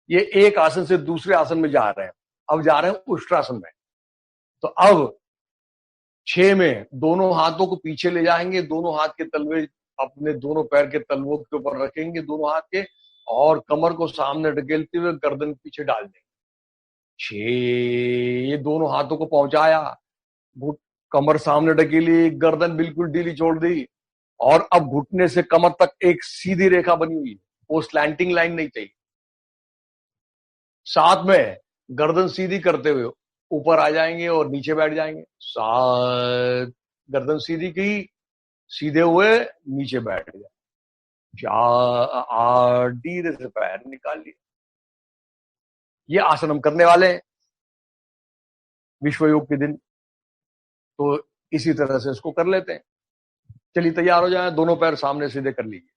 Speaker 1: ये एक आसन से दूसरे आसन में जा रहे हैं, अब जा रहे हैं उष्ट्रासन में। तो अब 6 में दोनों हाथों को पीछे ले जाएंगे, दोनों हाथ के तलवे अपने दोनों पैर के तलवों के ऊपर रखेंगे, दोनों हाथ के, और कमर को सामने ढकेलते हुए गर्दन पीछे डाल देंगे। 6, ये दोनों हाथों को पहुंचाया, कमर सामने ढकेली, गर्दन बिल्कुल ढीली छोड़ दी, और अब घुटने से कमर तक एक सीधी रेखा बनी हुई है, वो स्लैंटिंग लाइन नहीं चाहिए। 7 में गर्दन सीधी करते हुए ऊपर आ जाएंगे और नीचे बैठ जाएंगे, 7, गर्दन सीधी की, सीधे हुए नीचे बैठ गए, 4, धीरे से पैर निकाल लिए। ये आसन हम करने वाले हैं विश्व योग के दिन, तो इसी तरह से इसको कर लेते हैं। चलिए तैयार हो जाए, दोनों पैर सामने सीधे कर लीजिए।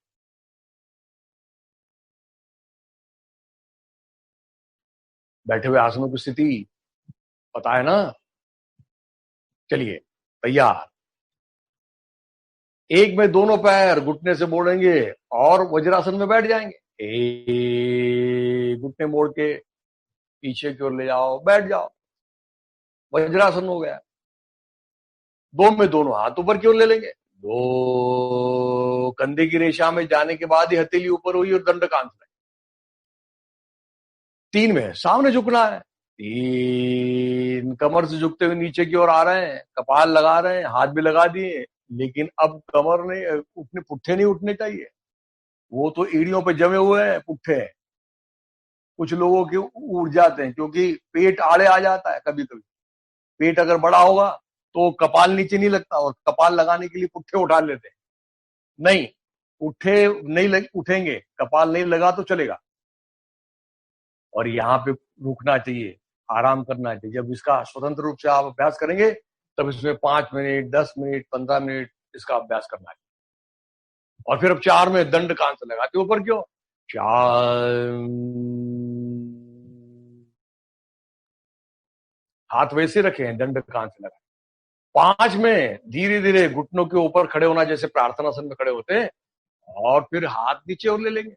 Speaker 1: बैठे हुए आसनों की स्थिति पता है ना? चलिए तैयार। एक में दोनों पैर घुटने से मोड़ेंगे और वज्रासन में बैठ जाएंगे, घुटने मोड़ के पीछे की ओर ले जाओ, बैठ जाओ, वज्रासन हो गया। 2 में दोनों हाथ ऊपर की ओर ले लेंगे, 2, कंधे की रेखा में जाने के बाद ही हथेली ऊपर हुई और दंड कांत में। 3 में सामने झुकना है, 3, कमर से झुकते हुए नीचे की ओर आ रहे हैं, कपाल लगा रहे हैं, हाथ भी लगा दिए, लेकिन अब कमर नहीं उठने, पुट्ठे नहीं उठने चाहिए, वो तो एड़ियों पे जमे हुए हैं पुट्ठे। कुछ लोगों के उड़ जाते हैं क्योंकि पेट आड़े आ जाता है, कभी कभी पेट अगर बड़ा होगा तो कपाल नीचे नहीं लगता, और कपाल लगाने के लिए पुट्ठे उठा लेते हैं। नहीं, उठे नहीं उठेंगे, कपाल नहीं लगा तो चलेगा, और यहाँ पे रुकना चाहिए, आराम करना चाहिए। जब इसका स्वतंत्र रूप से आप अभ्यास करेंगे तब इसमें 5 मिनट, 10 मिनट, 15 मिनट इसका अभ्यास करना चाहिए। और फिर अब 4 में दंड कान से लगाते ऊपर क्यों, 4, हाथ वैसे रखे हैं, दंड कान से लगा। 5 में धीरे धीरे घुटनों के ऊपर खड़े होना, जैसे प्रार्थनासन में खड़े होते हैं, और फिर हाथ नीचे और ले लेंगे,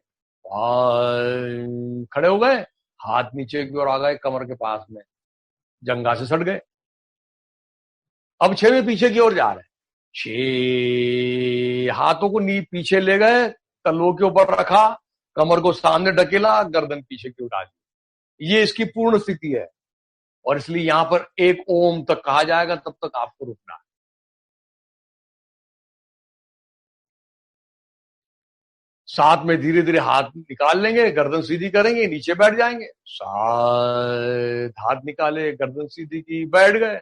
Speaker 1: खड़े हो गए, हाथ नीचे की ओर आ गए, कमर के पास में, जंघा से सट गए। अब 6 में पीछे की ओर जा रहे हैं, 6, हाथों को नी पीछे ले गए, तलवों के ऊपर रखा, कमर को सामने ढकेला, गर्दन पीछे की उठा दी। ये इसकी पूर्ण स्थिति है, और इसलिए यहां पर एक ओम तक कहा जाएगा, तब तक आपको रुकना है। साथ में धीरे धीरे हाथ निकाल लेंगे, गर्दन सीधी करेंगे, नीचे बैठ जाएंगे। साथ हाथ निकाले, गर्दन सीधी की, बैठ गए।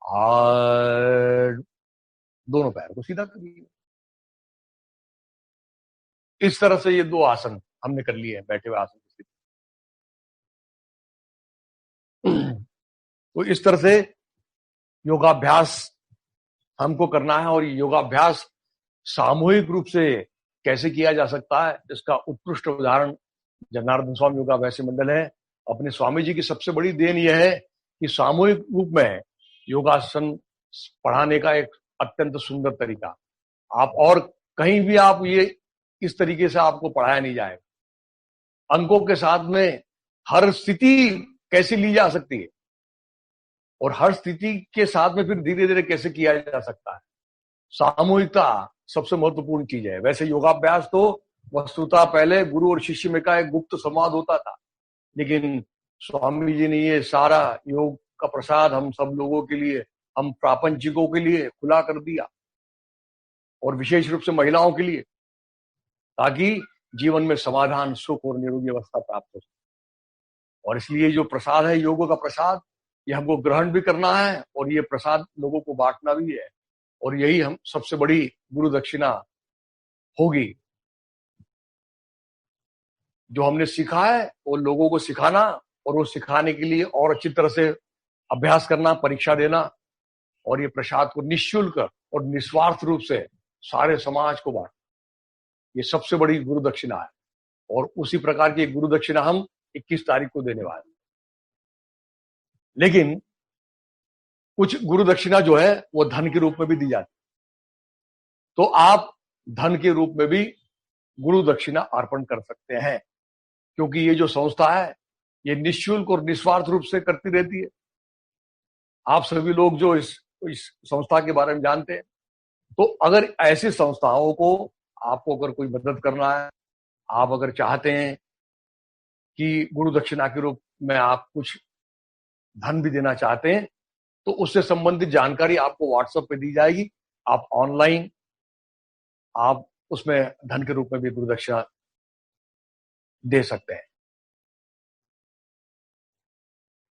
Speaker 1: और दोनों पैर को सीधा कर लिया। इस तरह से ये 2 आसन हमने कर लिए हैं, बैठे हुए आसन की स्थिति। तो इस तरह से योगाभ्यास हमको करना है। और ये योगाभ्यास सामूहिक रूप से कैसे किया जा सकता है, इसका उत्कृष्ट उदाहरण जनार्दन स्वामी योगाभ्यासी मंडल है। अपने स्वामी जी की सबसे बड़ी देन यह है कि सामूहिक रूप में योगासन पढ़ाने का एक अत्यंत सुंदर तरीका। आप और कहीं भी आप ये इस तरीके से आपको पढ़ाया नहीं जाएगा। अंकों के साथ में हर स्थिति कैसे ली जा सकती है और हर स्थिति के साथ में फिर धीरे धीरे कैसे किया जा सकता है। सामूहिकता सबसे महत्वपूर्ण चीज है। वैसे योगाभ्यास तो वस्तुतः पहले गुरु और शिष्य में का एक गुप्त संवाद होता था, लेकिन स्वामी जी ने ये सारा योग का प्रसाद हम सब लोगों के लिए, हम प्रापंचिकों के लिए खुला कर दिया, और विशेष रूप से महिलाओं के लिए, ताकि जीवन में समाधान, सुख और निरोगी अवस्था प्राप्त हो सके। और इसलिए जो प्रसाद है, योग का प्रसाद, ये हमको ग्रहण भी करना है और ये प्रसाद लोगों को बांटना भी है। और यही हम सबसे बड़ी गुरु दक्षिणा होगी। जो हमने सीखा है वो लोगों को सिखाना, और वो सिखाने के लिए और अच्छी तरह से अभ्यास करना, परीक्षा देना, और ये प्रसाद को निःशुल्क और निस्वार्थ रूप से सारे समाज को बांटना, ये सबसे बड़ी गुरु दक्षिणा है। और उसी प्रकार की गुरु दक्षिणा हम 21 तारीख को देने वाले हैं। लेकिन कुछ गुरु दक्षिणा जो है वो धन के रूप में भी दी जाती है, तो आप धन के रूप में भी गुरु दक्षिणा अर्पण कर सकते हैं, क्योंकि ये जो संस्था है ये निःशुल्क और निस्वार्थ रूप से करती रहती है। आप सभी लोग जो इस संस्था के बारे में जानते हैं, तो अगर ऐसी संस्थाओं को आपको अगर कोई मदद करना है, आप अगर चाहते हैं कि गुरु दक्षिणा के रूप में आप कुछ धन भी देना चाहते हैं, तो उससे संबंधित जानकारी आपको व्हाट्सएप पे दी जाएगी। आप ऑनलाइन आप उसमें धन के रूप में भी गुरु दक्षिणा दे सकते हैं।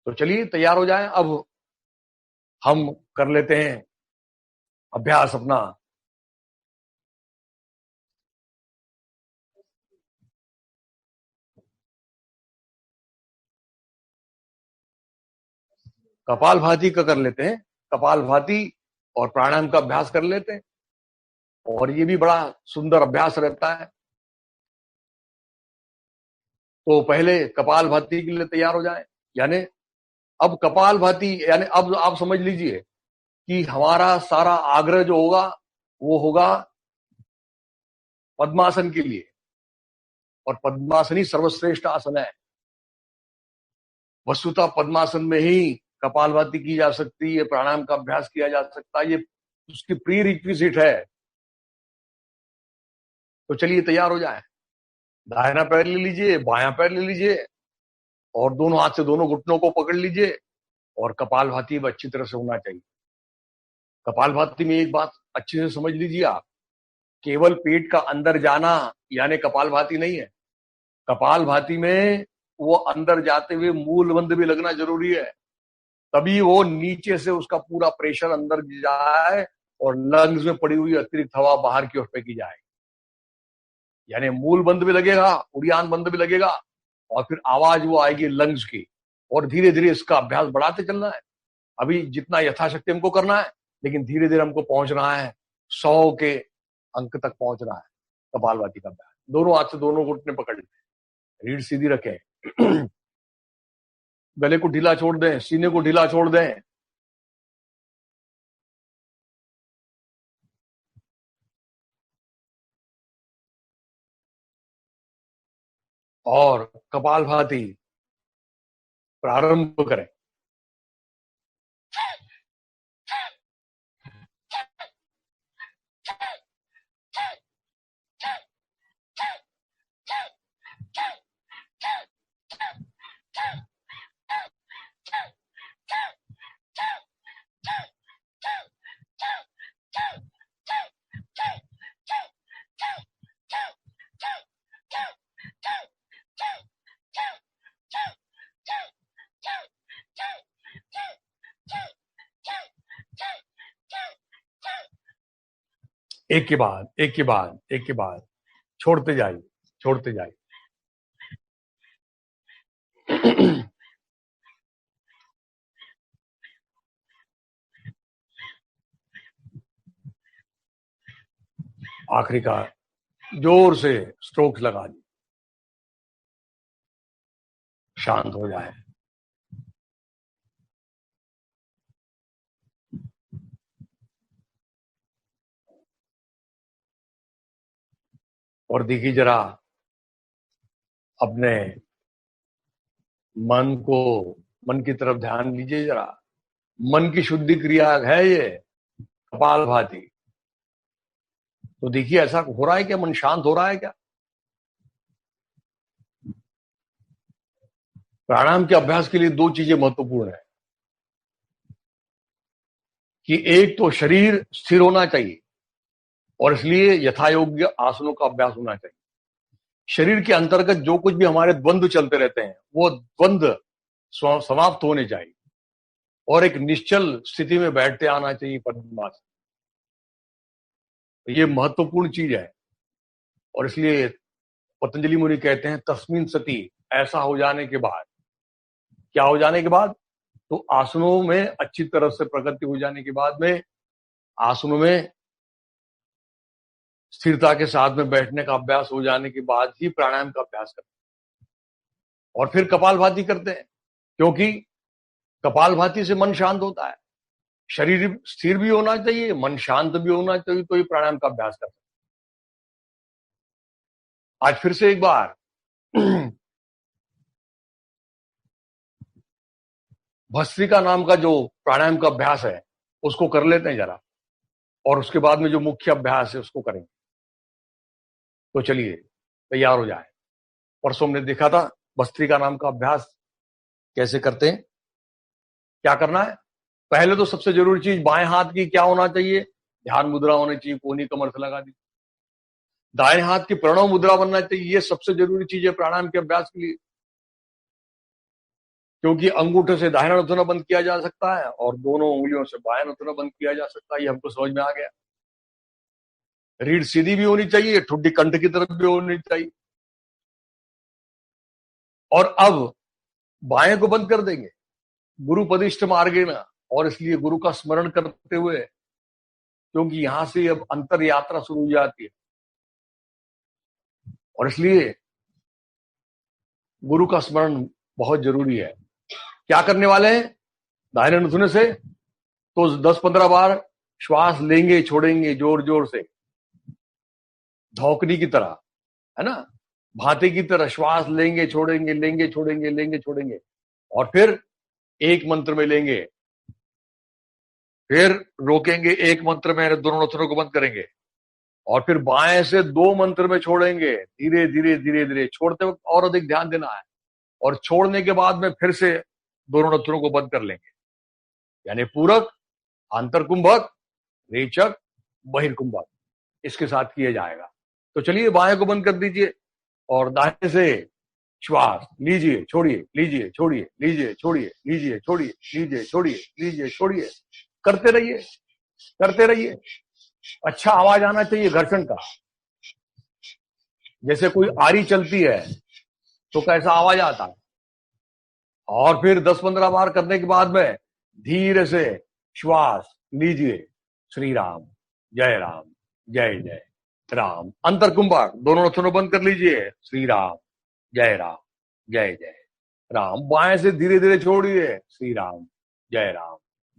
Speaker 1: तो चलिए तैयार हो जाएं, अब हम कर लेते हैं अभ्यास अपना। कपालभाति का कर लेते हैं, कपालभाति और प्राणायाम का अभ्यास कर लेते हैं, और ये भी बड़ा सुंदर अभ्यास रहता है। तो पहले कपालभाति के लिए तैयार हो जाएं। यानी अब कपालभाति, यानी अब आप समझ लीजिए कि हमारा सारा आग्रह जो होगा वो होगा पद्मासन के लिए, और पद्मासन ही सर्वश्रेष्ठ आसन है। वस्तुतः पद्मासन में ही कपालभाति की जा सकती है, प्राणायाम का अभ्यास किया जा सकता है, ये उसकी प्री रिक्विजिट है। तो चलिए तैयार हो जाए। दाहिना पैर ले लीजिए, बायां पैर ले लीजिए, और दोनों हाथ से दोनों घुटनों को पकड़ लीजिए, और कपालभाति अच्छी तरह से होना चाहिए। कपालभाति में एक बात अच्छे से समझ लीजिए आप, केवल पेट का अंदर जाना यानी कपालभाति नहीं है। कपालभाति में वो अंदर जाते हुए मूल बंध भी लगना जरूरी है, तभी वो नीचे से उसका पूरा प्रेशर अंदर जाए और लंग्स में पड़ी हुई अतिरिक्त हवा बाहर की ओर फेंकी जाए। यानी मूल बंध भी लगेगा, उड़ियान बंध भी लगेगा, और फिर आवाज वो आएगी लंग्स की, और धीरे धीरे इसका अभ्यास बढ़ाते चलना है। अभी जितना यथाशक्ति हमको करना है, लेकिन धीरे धीरे हमको पहुंचना है 100 के अंक तक पहुंचना है। कपालभाति का अभ्यास, दोनों हाथ से दोनों घुटने पकड़ लें, रीढ़ सीधी रखें, गले को ढीला छोड़ दें, सीने को ढीला छोड़ दें, और कपालभाति प्रारंभ करें। एक के बाद एक के बाद एक के बाद छोड़ते जाइए, छोड़ते जाइए। आखिरी का जोर से स्ट्रोक लगा दी, शांत हो जाए। और देखिए जरा अपने मन की तरफ ध्यान दीजिए जरा। मन की शुद्धि क्रिया है ये कपालभाति। तो देखिए ऐसा हो रहा है क्या? मन शांत हो रहा है क्या? प्राणायाम के अभ्यास के लिए दो चीजें महत्वपूर्ण है कि एक तो शरीर स्थिर होना चाहिए और इसलिए यथायोग्य आसनों का अभ्यास होना चाहिए। शरीर के अंतर्गत जो कुछ भी हमारे द्वंद्व चलते रहते हैं वो द्वंद्व समाप्त होने चाहिए और एक निश्चल स्थिति में बैठते आना चाहिए पद्मासन। ये महत्वपूर्ण चीज है और इसलिए पतंजलि मुनि कहते हैं तस्मिन सति, ऐसा हो जाने के बाद, क्या हो जाने के बाद? तो आसनों में अच्छी तरह से प्रगति हो जाने के बाद में आसनों में स्थिरता के साथ में बैठने का अभ्यास हो जाने के बाद ही प्राणायाम का अभ्यास करते हैं और फिर कपालभाति करते हैं, क्योंकि कपालभाति से मन शांत होता है। शरीर स्थिर भी होना चाहिए, मन शांत भी होना चाहिए, तो ये प्राणायाम का अभ्यास करते हैं। आज फिर से एक बार भस्त्रिका नाम का जो प्राणायाम का अभ्यास है उसको कर लेते हैं जरा, और उसके बाद में जो मुख्य अभ्यास है उसको करेंगे। तो चलिए तैयार हो जाए। परसों हमने देखा था भस्त्रिका नाम का अभ्यास कैसे करते हैं। क्या करना है? पहले तो सबसे जरूरी चीज बाएं हाथ की क्या होना चाहिए? ध्यान मुद्रा होनी चाहिए, कोनी कमर से लगा दी। दाएं हाथ की प्रणव मुद्रा बनना चाहिए। ये सबसे जरूरी चीज है प्राणायाम के अभ्यास के लिए, क्योंकि अंगूठे से दाहिना नथुना बंद किया जा सकता है और दोनों उंगलियों से बाएं नथुना बंद किया जा सकता है। ये हमको समझ में आ गया। रीढ़ सीधी भी होनी चाहिए, ठुड्डी कंठ की तरफ भी होनी चाहिए। और अब बाएं को बंद कर देंगे, गुरुपदिष्ट मार्गेण, और इसलिए गुरु का स्मरण करते हुए, क्योंकि यहां से अब अंतर यात्रा शुरू हो जाती है और इसलिए गुरु का स्मरण बहुत जरूरी है। क्या करने वाले हैं? दाहिने नथुने से तो 10-15 बार श्वास लेंगे छोड़ेंगे जोर जोर से, धौकनी की तरह, है ना, भाते की तरह श्वास लेंगे छोड़ेंगे लेंगे छोड़ेंगे लेंगे छोड़ेंगे, और फिर एक मंत्र में लेंगे, फिर रोकेंगे एक मंत्र में, दोनों नथुनों को बंद करेंगे, और फिर बाएं से 2 मंत्र में छोड़ेंगे। धीरे धीरे धीरे धीरे छोड़ते वक्त और अधिक ध्यान देना है, और छोड़ने के बाद में फिर से दोनों नथुनों को बंद कर लेंगे। यानी पूरक, आंतरकुंभक, रेचक, बहिर्कुंभक, इसके साथ किया जाएगा। तो चलिए बाएं को बंद कर दीजिए और दाहिने से श्वास लीजिए छोड़िए, लीजिए छोड़िए, लीजिए छोड़िए, लीजिए छोड़िए, लीजिए छोड़िए, लीजिए छोड़िए, करते रहिए, करते रहिए। अच्छा आवाज आना चाहिए घर्षण का। जैसे कोई आरी चलती है तो कैसा आवाज आता है। और फिर 10-15 बार करने के बाद में धीरे से श्वास लीजिए। श्री राम, जय राम, जय जय राम। अंतर कुंभक, दोनों नथुनों बंद कर लीजिए। श्री राम, जय राम, जय जय राम। बाएं से धीरे धीरे छोड़िए। श्री राम, जय राम,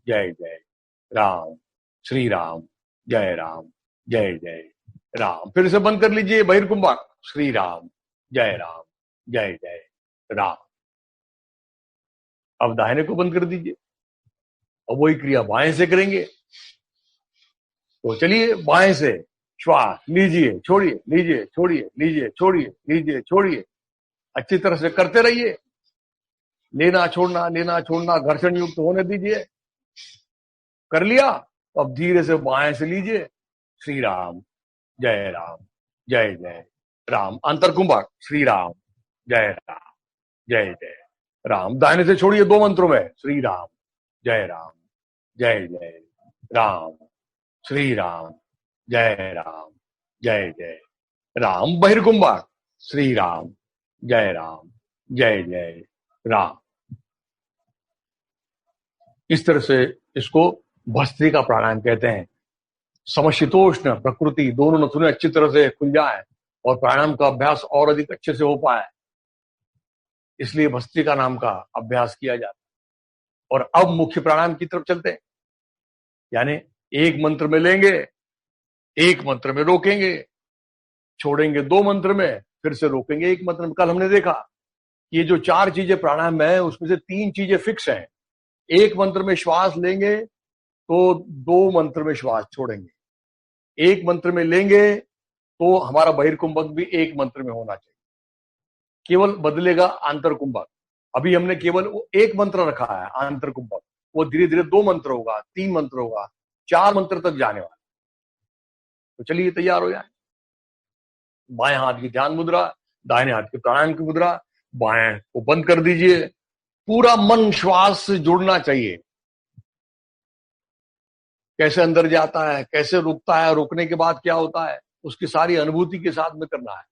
Speaker 1: जय जय राम। श्री राम, जय राम, जय जय राम। फिर से बंद कर लीजिए बहिर्कुंभक। श्री राम, जय राम, जय जय राम। अब दाहिने को बंद कर दीजिए। अब वही क्रिया बाएं से करेंगे। तो चलिए बाएं से श्वास लीजिए छोड़िए, लीजिए छोड़िए, लीजिए छोड़िए, लीजिए छोड़िए, अच्छी तरह से करते रहिए। लेना छोड़ना घर्षण युक्त होने दीजिए। कर लिया तो अब धीरे से बाएं से लीजिए। श्री राम, जय राम, जय जय राम। अंतर कुंभक। श्री राम, जय राम, जय जय राम। दाहिने से छोड़िए 2 मंत्रों में। श्री राम, जय राम, जय जय राम। श्री राम, जय राम, जय जय राम। बहिर्कुंभक श्री राम, जय राम, जय जय राम। इस तरह से इसको भस्त्रिका प्राणायाम कहते हैं। समशीतोष्ण प्रकृति दोनों नथुने अच्छी तरह से खुल जाए और प्राणायाम का अभ्यास और अधिक अच्छे से हो पाए, इसलिए भस्त्रिका नाम का अभ्यास किया जाता है। और अब मुख्य प्राणायाम की तरफ चलते हैं, यानी एक मंत्र में लेंगे, एक मंत्र में रोकेंगे, छोड़ेंगे 2 मंत्र में, फिर से रोकेंगे 1 मंत्र में। कल हमने देखा ये जो 4 चीजें प्राणायाम में है उसमें से 3 चीजें फिक्स हैं। 1 मंत्र में श्वास लेंगे तो 2 मंत्र में श्वास छोड़ेंगे, 1 मंत्र में लेंगे तो हमारा बहिर्कुंभक भी 1 मंत्र में होना चाहिए। केवल बदलेगा आंतर कुंभक। अभी हमने केवल 1 मंत्र रखा है आंतर कुंभक, वो धीरे धीरे 2 मंत्र होगा, 3 मंत्र होगा, 4 मंत्र तक जाने वाला। तो चलिए तैयार हो जाए। बाएं हाथ की ध्यान मुद्रा, दाहिने हाथ की प्राणायाम की मुद्रा। बाएं को बंद कर दीजिए, पूरा मन श्वास से जुड़ना चाहिए। कैसे अंदर जाता है, कैसे रुकता है, रुकने के बाद क्या होता है, उसकी सारी अनुभूति के साथ में करना है।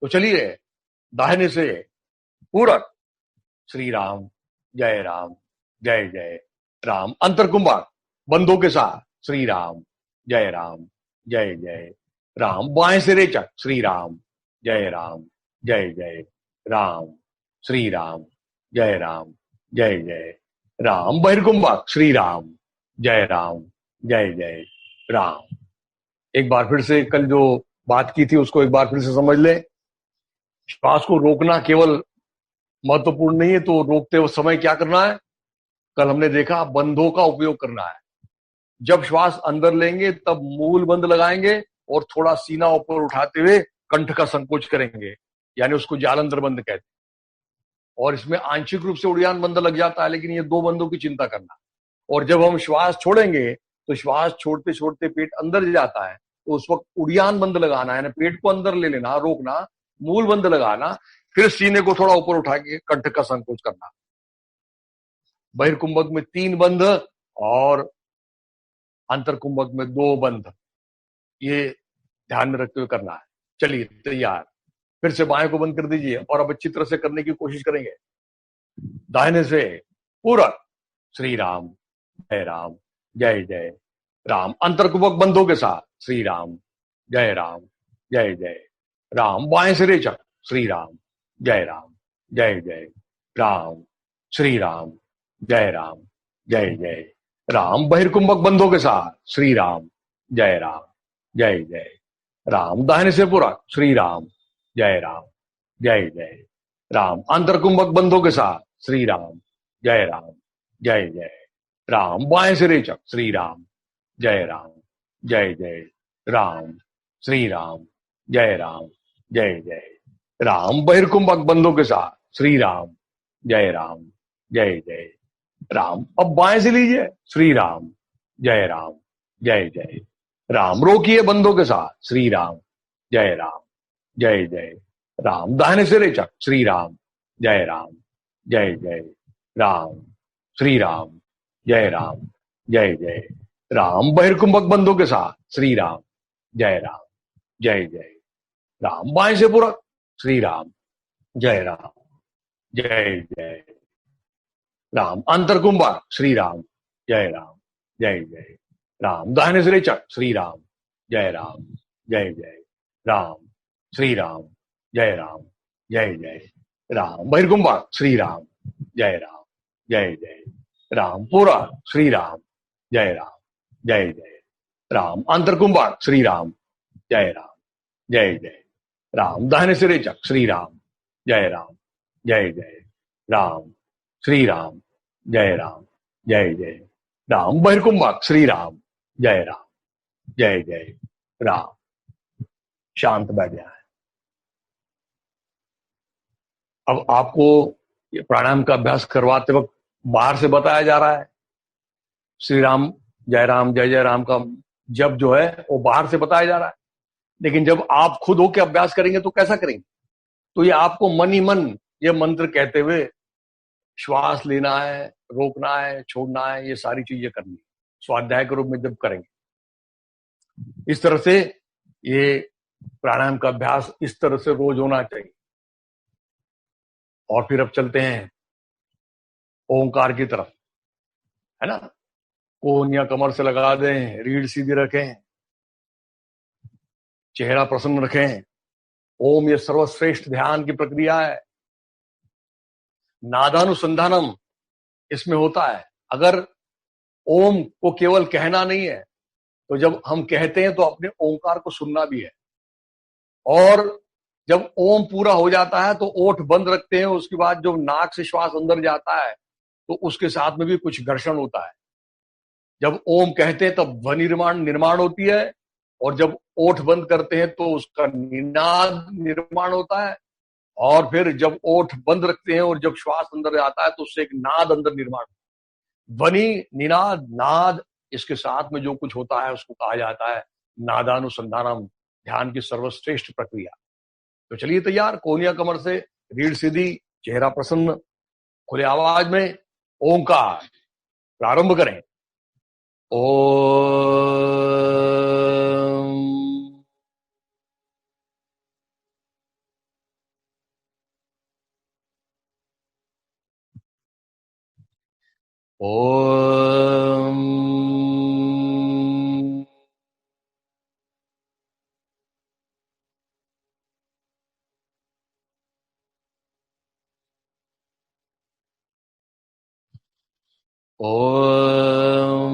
Speaker 1: तो चलिए दाहिने से पूरक श्री राम, जय राम, जय जय राम। अंतर कुंभक बंधों के साथ श्री राम, जय राम, जय जय राम। बाएं से रेचक श्री राम, जय राम, जय जय राम, श्री राम, जय राम, जय जय राम। बहिर्कुंभक श्री राम, जय राम, जय जय राम। एक बार फिर से कल जो बात की थी उसको एक बार फिर से समझ ले। श्वास को रोकना केवल महत्वपूर्ण नहीं है, तो रोकते समय क्या करना है, कल हमने देखा बंधों का उपयोग करना है। जब श्वास अंदर लेंगे तब मूल बंद लगाएंगे और थोड़ा सीना ऊपर उठाते हुए कंठ का संकोच करेंगे, यानी उसको जालंधर बंद कहते हैं। और इसमें आंशिक रूप से उड़ियान बंद लग जाता है, लेकिन ये 2 बंदों की चिंता करना। और जब हम श्वास छोड़ेंगे तो श्वास छोड़ते छोड़ते पेट अंदर जाता है, तो उस वक्त उड़ियान बंद लगाना है, पेट को अंदर ले लेना, रोकना, मूल बंद लगाना, फिर सीने को थोड़ा ऊपर उठा के कंठ का संकोच करना। बहिर्कुंभक में 3 बंध और अंतर कुंभक में 2 बंध, ये ध्यान में रखते हुए करना है। चलिए तैयार। फिर से बाएं को बंद कर दीजिए और अब अच्छी तरह से करने की कोशिश करेंगे। दाहिने से पूरक श्री राम, जय राम, जय जय राम। अंतर कुंभक बंधों के साथ श्री राम, जय राम, जय जय राम। बाएं से रेचक श्री राम, जय राम, जय जय राम, श्री राम, जय राम, जय जय राम। बहिर्कुंभक बंधों के साथ श्री राम, जय राम, जय जय राम। दाहिने से पूरक श्री राम, जय राम, जय जय राम। अंतर कुंभक बंधों के साथ श्री राम, जय राम, जय जय राम। बाएं से रेचक श्री राम, जय राम, जय जय राम, श्री राम, जय राम, जय जय राम। बहिर्कुंभक बंधों के साथ श्री राम, जय राम, जय जय राम। अब बाएं से लीजिए श्री राम, जय राम, जय जय राम। रोकिए बंधों के साथ श्री राम, जय राम, जय जय राम। दाहिने से रेचक श्री राम, जय राम, जय जय राम, श्री राम, जय राम, जय जय राम। बहिर्कुंभक बंधों के साथ श्री राम, जय राम, जय जय राम। बाएं से पूरक श्री राम, जय राम, जय जय राम। अंतर कुंभक श्री राम, जय राम, जय जय राम। दाहिने से रेचक श्री राम, जय राम, जय जय राम, श्री राम, जय राम, जय जय राम। बहिर्कुंभक श्री राम, जय राम, जय जय राम। पूरा श्री राम, जय राम, जय जय राम। अंतर कुंभक श्री राम, जय राम, जय जय राम। दाहिने से रेचक श्री राम, जय राम, जय जय राम, श्री राम, जय राम, जय जय राम। बहिर्कुंभक श्री राम, जय राम, जय जय राम। शांत बैठ जाए। अब आपको ये प्राणायाम का अभ्यास करवाते वक्त बाहर से बताया जा रहा है, श्री राम, जय जय राम का जब जो है वो बाहर से बताया जा रहा है। लेकिन जब आप खुद होकर अभ्यास करेंगे तो कैसा करेंगे, तो ये आपको मन ही मन ये मंत्र कहते हुए श्वास लेना है, रोकना है, छोड़ना है, ये सारी चीजें करनी है। स्वाध्याय के रूप में जब करेंगे इस तरह से ये प्राणायाम का अभ्यास इस तरह से रोज होना चाहिए। और फिर अब चलते हैं ओंकार की तरफ, है ना। कोन या कमर से लगा दें, रीढ़ सीधी रखें, चेहरा प्रसन्न रखें। ओम ये सर्वश्रेष्ठ ध्यान की प्रक्रिया है। नादानुसंधानम इसमें होता है। अगर ओम को केवल कहना नहीं है, तो जब हम कहते हैं तो अपने ओंकार को सुनना भी है। और जब ओम पूरा हो जाता है तो ओठ बंद रखते हैं, उसके बाद जब नाक से श्वास अंदर जाता है तो उसके साथ में भी कुछ घर्षण होता है। जब ओम कहते हैं तब ध्वनि निर्माण होती है, और जब ओठ बंद करते हैं तो उसका निनाद निर्माण होता है। और फिर जब ओठ बंद रखते हैं और जब श्वास अंदर आता है तो उससे एक नाद अंदर निर्माण, ध्वनि, निनाद, नाद, इसके साथ में जो कुछ होता है उसको कहा जाता है नादानुसंधानम, ध्यान की सर्वश्रेष्ठ प्रक्रिया। तो चलिए तैयार, कोनिया कमर से, रीढ़ सीधी, चेहरा प्रसन्न, खुले आवाज में ओंकार प्रारंभ करें। ओम। ओम। ओम।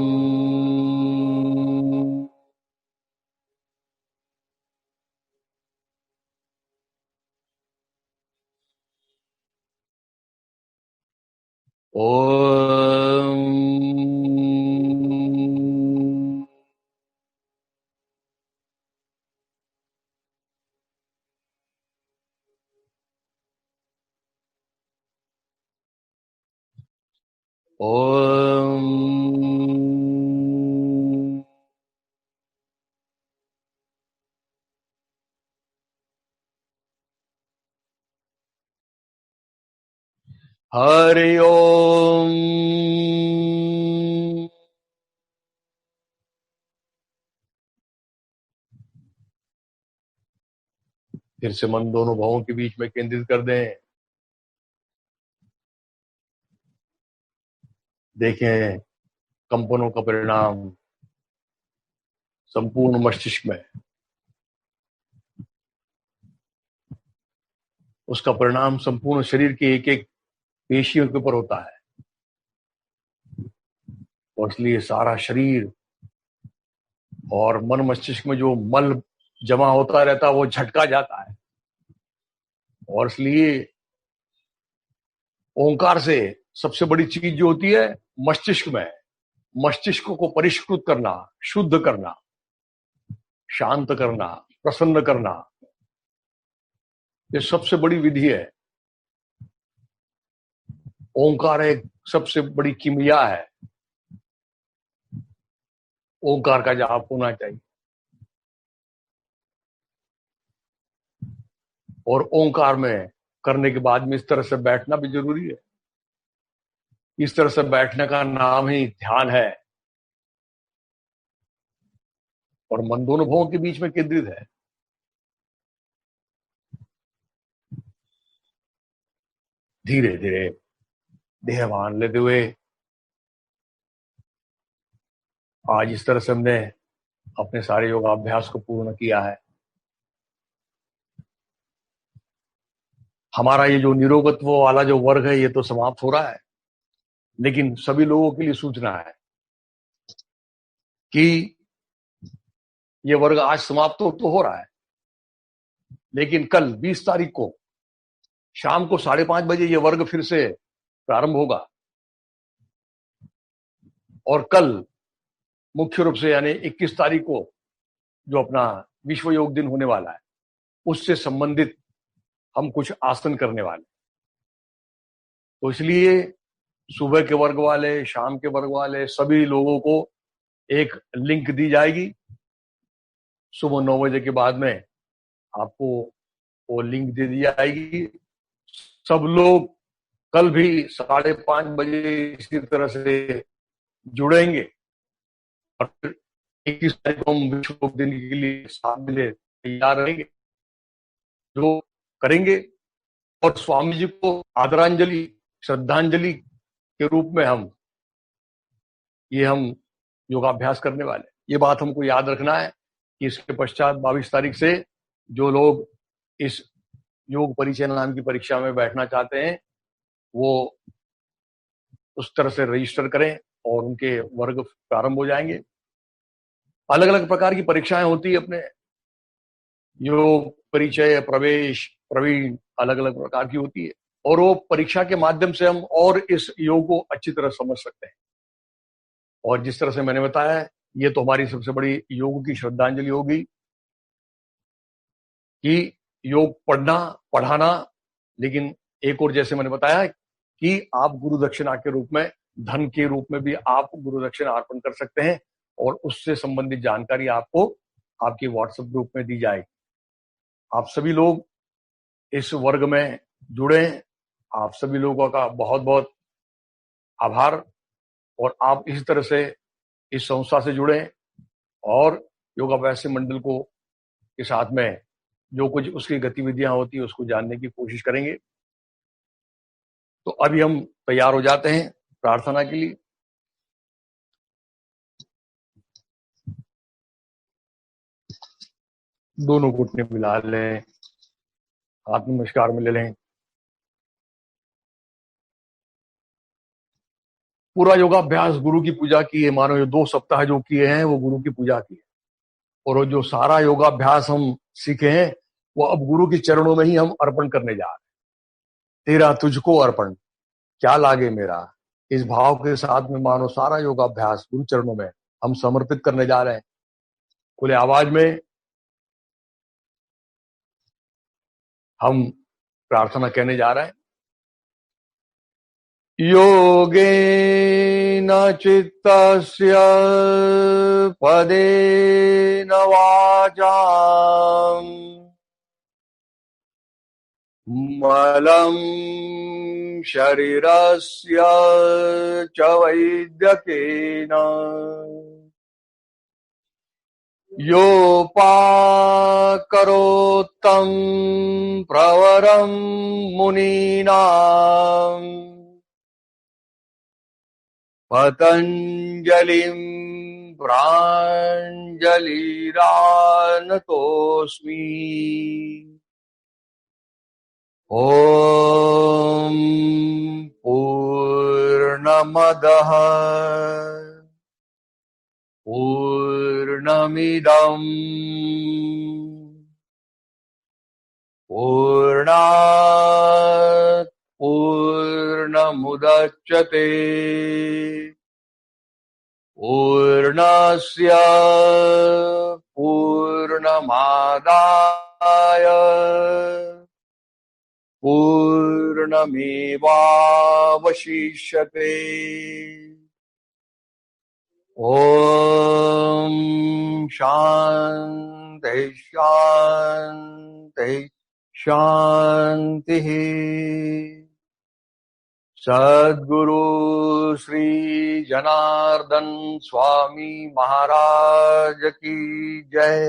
Speaker 1: ओम। ओम। हरि ओम। फिर से मन दोनों भावों के बीच में केंद्रित कर दें। देखें कंपनों का परिणाम संपूर्ण मस्तिष्क में, उसका परिणाम संपूर्ण शरीर के एक एक पेशियों के ऊपर होता है। और इसलिए सारा शरीर और मन मस्तिष्क में जो मल जमा होता रहता है वो झटका जाता है। और इसलिए ओंकार से सबसे बड़ी चीज जो होती है मस्तिष्क में, मस्तिष्क को परिष्कृत करना, शुद्ध करना, शांत करना, प्रसन्न करना, ये सबसे बड़ी विधि है। ओंकार एक सबसे बड़ी किमिया है। ओंकार का जाप होना चाहिए। और ओंकार में करने के बाद में इस तरह से बैठना भी जरूरी है। इस तरह से बैठने का नाम ही ध्यान है। और मन दोनों भावों के बीच में केंद्रित है। धीरे धीरे देह मान लेते हुए आज इस तरह से हमने अपने सारे योगाभ्यास को पूर्ण किया है। हमारा ये जो निरोगत्व वाला जो वर्ग है ये तो समाप्त हो रहा है, लेकिन सभी लोगों के लिए सूचना है कि ये वर्ग आज समाप्त तो हो रहा है, लेकिन कल 20 तारीख को शाम को 5:30 बजे ये वर्ग फिर से प्रारंभ होगा। और कल मुख्य रूप से यानी 21 तारीख को जो अपना विश्व योग दिन होने वाला है उससे संबंधित हम कुछ आसन करने वाले। तो इसलिए सुबह के वर्ग वाले, शाम के वर्ग वाले सभी लोगों को एक लिंक दी जाएगी। सुबह 9 बजे के बाद में आपको वो लिंक दे दी जाएगी। सब लोग कल भी 5:30 बजे इसी तरह से जुड़ेंगे और 21 तारीख को हम विश्व योग दिन के लिए साथ मिले तैयार रहेंगे, जो करेंगे। और स्वामी जी को आदरांजलि, श्रद्धांजलि के रूप में हम योगाभ्यास करने वाले। ये बात हमको याद रखना है कि इसके पश्चात 22 तारीख से जो लोग इस योग परिचय नाम की परीक्षा में बैठना चाहते हैं वो उस तरह से रजिस्टर करें और उनके वर्ग प्रारंभ हो जाएंगे। अलग अलग प्रकार की परीक्षाएं होती है अपने, योग परिचय, प्रवेश, प्रवीण, अलग अलग प्रकार की होती है। और वो परीक्षा के माध्यम से हम और इस योग को अच्छी तरह समझ सकते हैं। और जिस तरह से मैंने बताया, ये तो हमारी सबसे बड़ी योग की श्रद्धांजलि होगी कि योग पढ़ना, पढ़ाना, लेकिन एक और जैसे मैंने बताया कि आप गुरु दक्षिणा के रूप में, धन के रूप में भी आप गुरु दक्षिणा अर्पण कर सकते हैं और उससे संबंधित जानकारी आपको आपके व्हाट्सएप ग्रुप में दी जाएगी। आप सभी लोग इस वर्ग में जुड़े, आप सभी लोगों का बहुत बहुत आभार। और आप इसी तरह से इस संस्था से जुड़े और योगाभ्यास मंडल को के साथ में जो कुछ उसकी गतिविधियां होती है उसको जानने की कोशिश करेंगे। तो अभी हम तैयार हो जाते हैं प्रार्थना के लिए। दोनों घुटने मिला लें, हाथ नमस्कार में ले लें। पूरा योगाभ्यास गुरु की पूजा की है, मानो ये 2 सप्ताह जो किए हैं वो गुरु की पूजा की है। और जो सारा योगाभ्यास हम सीखे हैं वो अब गुरु के चरणों में ही हम अर्पण करने जा रहे हैं। तेरा तुझको अर्पण, क्या लागे मेरा, इस भाव के साथ में मानो सारा योगाभ्यास गुरु चरणों में हम समर्पित करने जा रहे हैं। खुले आवाज में हम प्रार्थना कहने जा रहे हैं। योगेन चित्तस्य पदेन वाचाम् मलं शरीरस्य च वैद्यकेन योपाकरोत्तं प्रवरं मुनीनाम् पतञ्जलिं प्राञ्जलिरानतोऽस्मि। ॐ पूर्णमदः पूर्णमिदं पूर्णात् पूर्णमुदच्यते पूर्णस्य पूर्णमादाय पूर्णमेवावशिष्यते। ॐ शान्ति शान्ति शान्तिः। सद्गुरु श्री जनार्दन स्वामी महाराज की जय।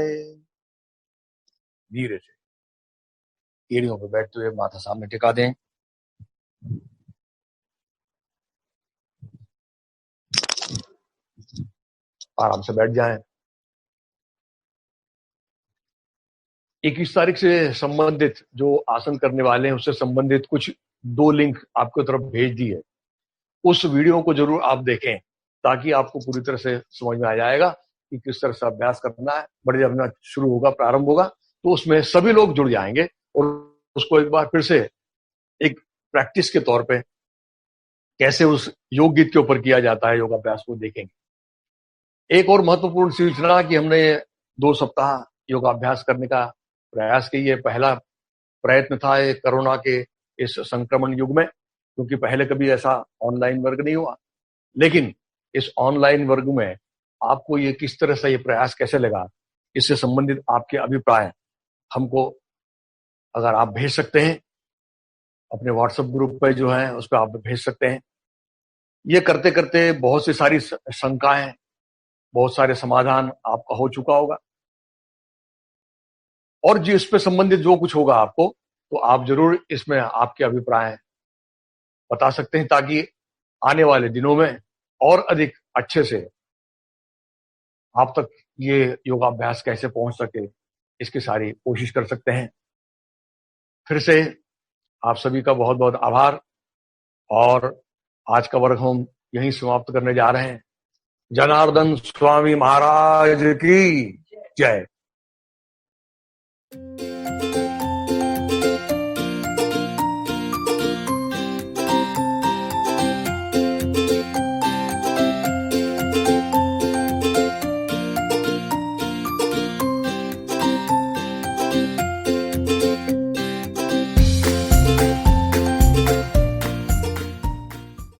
Speaker 1: धीरे से एड़ियों पे बैठते हुए माथा सामने टिका दें। आराम से बैठ जाएं। 21 तारीख से संबंधित जो आसन करने वाले हैं उससे संबंधित कुछ 2 लिंक आपको तरफ भेज दी है। उस वीडियो को जरूर आप देखें ताकि आपको पूरी तरह से समझ में आ जाएगा कि किस तरह से अभ्यास करना है। बड़े जब शुरू होगा, प्रारंभ होगा, तो उसमें सभी लोग जुड़ जाएंगे और उसको एक बार फिर से एक प्रैक्टिस के तौर पे कैसे उस योग गीत के ऊपर किया जाता है योगाभ्यास को देखेंगे। एक और महत्वपूर्ण सूचना कि हमने 2 सप्ताह योगाभ्यास करने का प्रयास किया। पहला प्रयत्न था कोरोना के इस संक्रमण युग में, क्योंकि पहले कभी ऐसा ऑनलाइन वर्ग नहीं हुआ। लेकिन इस ऑनलाइन वर्ग में आपको ये किस तरह से ये प्रयास कैसे लगा, इससे संबंधित आपके अभिप्राय हमको अगर आप भेज सकते हैं अपने व्हाट्सएप ग्रुप पे जो है उस पर आप भेज सकते हैं। ये करते करते बहुत सी सारी शंकाएं बहुत सारे समाधान आपका हो चुका होगा, और जो इस पे संबंधित जो कुछ होगा आपको, तो आप जरूर इसमें आपके अभिप्राय बता सकते हैं, ताकि आने वाले दिनों में और अधिक अच्छे से आप तक ये योगाभ्यास कैसे पहुंच सके, इसकी सारी कोशिश कर सकते हैं। फिर से आप सभी का बहुत बहुत आभार, और आज का वर्ग हम यहीं समाप्त करने जा रहे हैं। जनार्दन स्वामी महाराज की जय।